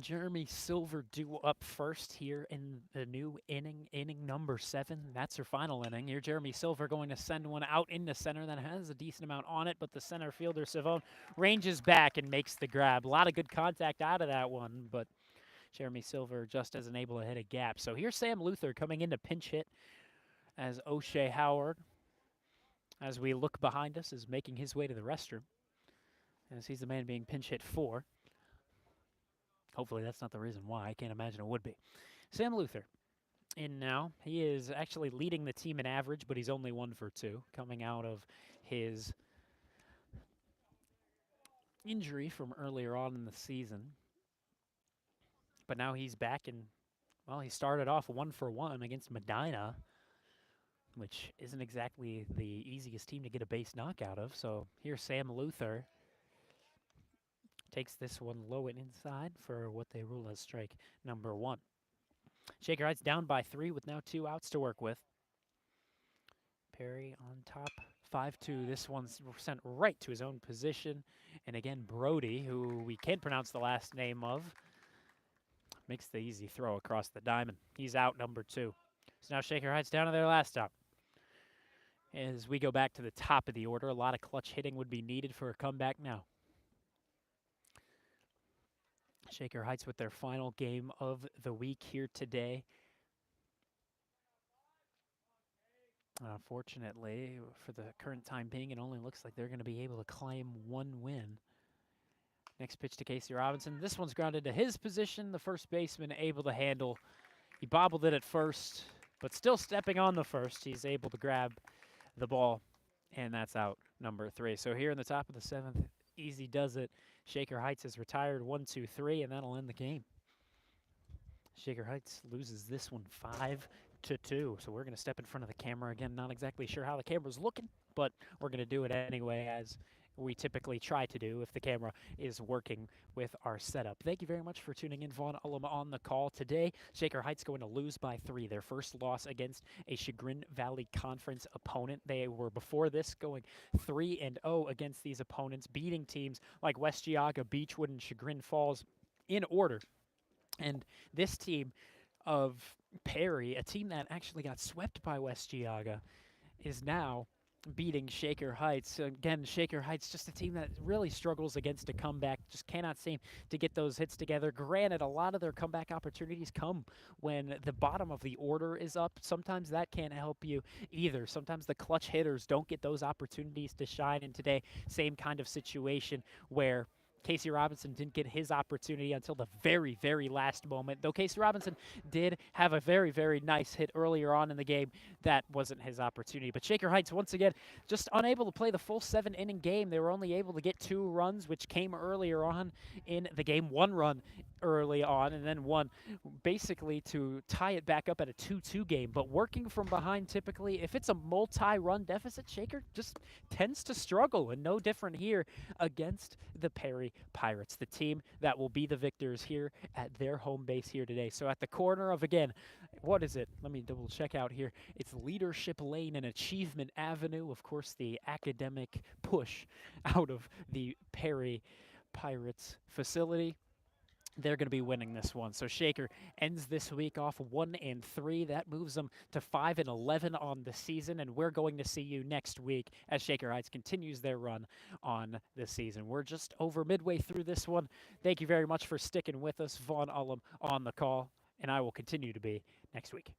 Jeremy Silver due up first here in the new inning number 7. That's her final inning. Here, Jeremy Silver going to send one out into center that has a decent amount on it, but the center fielder, Savone, ranges back and makes the grab. A lot of good contact out of that one, but Jeremy Silver just isn't able to hit a gap. So here's Sam Luther coming in to pinch hit as O'Shea Howard, as we look behind us, is making his way to the restroom, as he's the man being pinch hit for. Hopefully that's not the reason why. I can't imagine it would be. Sam Luther in now. He is actually leading the team in average, but he's only 1 for 2, coming out of his injury from earlier on in the season. But now he's back, and, well, he started off 1 for 1 against Medina, which isn't exactly the easiest team to get a base knockout of. So here's Sam Luther. Takes this one low and inside for what they rule as strike number 1. Shaker Heights down by 3 with now 2 outs to work with. Perry on top, 5-2. This one's sent right to his own position. And again, Brody, who we can't pronounce the last name of, makes the easy throw across the diamond. He's out, number 2. So now Shaker Heights down to their last stop. As we go back to the top of the order, a lot of clutch hitting would be needed for a comeback now. Shaker Heights with their final game of the week here today. Fortunately, for the current time being, it only looks like they're going to be able to claim 1 win. Next pitch to Casey Robinson. This one's grounded to his position. The first baseman able to handle. He bobbled it at first, but still stepping on the first. He's able to grab the ball, and that's out, number 3. So here in the top of the 7th, easy does it. Shaker Heights is retired 1-2-3, and that'll end the game. Shaker Heights loses this one 5-2. So we're going to step in front of the camera again. Not exactly sure how the camera's looking, but we're going to do it anyway, as we typically try to do if the camera is working with our setup. Thank you very much for tuning in. Vaughn Ullum on the call today. Shaker Heights going to lose by 3. Their first loss against a Chagrin Valley Conference opponent. They were before this going 3-0 against these opponents, beating teams like West Geauga, Beechwood, and Chagrin Falls in order. And this team of Perry, a team that actually got swept by West Geauga, is now beating Shaker Heights. Again, Shaker Heights, just a team that really struggles against a comeback, just cannot seem to get those hits together. Granted, a lot of their comeback opportunities come when the bottom of the order is up. Sometimes that can't help you either. Sometimes the clutch hitters don't get those opportunities to shine. And today, same kind of situation where Casey Robinson didn't get his opportunity until the very, very last moment. Though Casey Robinson did have a very, very nice hit earlier on in the game, that wasn't his opportunity. But Shaker Heights, once again, just unable to play the full 7-inning game. They were only able to get 2 runs, which came earlier on in the game. 1 run early on, and then 1 basically to tie it back up at a 2-2 game. But working from behind, typically, if it's a multi-run deficit, Shaker just tends to struggle, and no different here against the Perry Pirates, the team that will be the victors here at their home base here today. So at the corner of, again, what is it? Let me double check out here. It's Leadership Lane and Achievement Avenue. Of course, the academic push out of the Perry Pirates facility. They're going to be winning this one. So Shaker ends this week off 1-3. That moves them to 5-11 on the season, and we're going to see you next week as Shaker Heights continues their run on the season. We're just over midway through this one. Thank you very much for sticking with us. Vaughn Ullum on the call, and I will continue to be next week.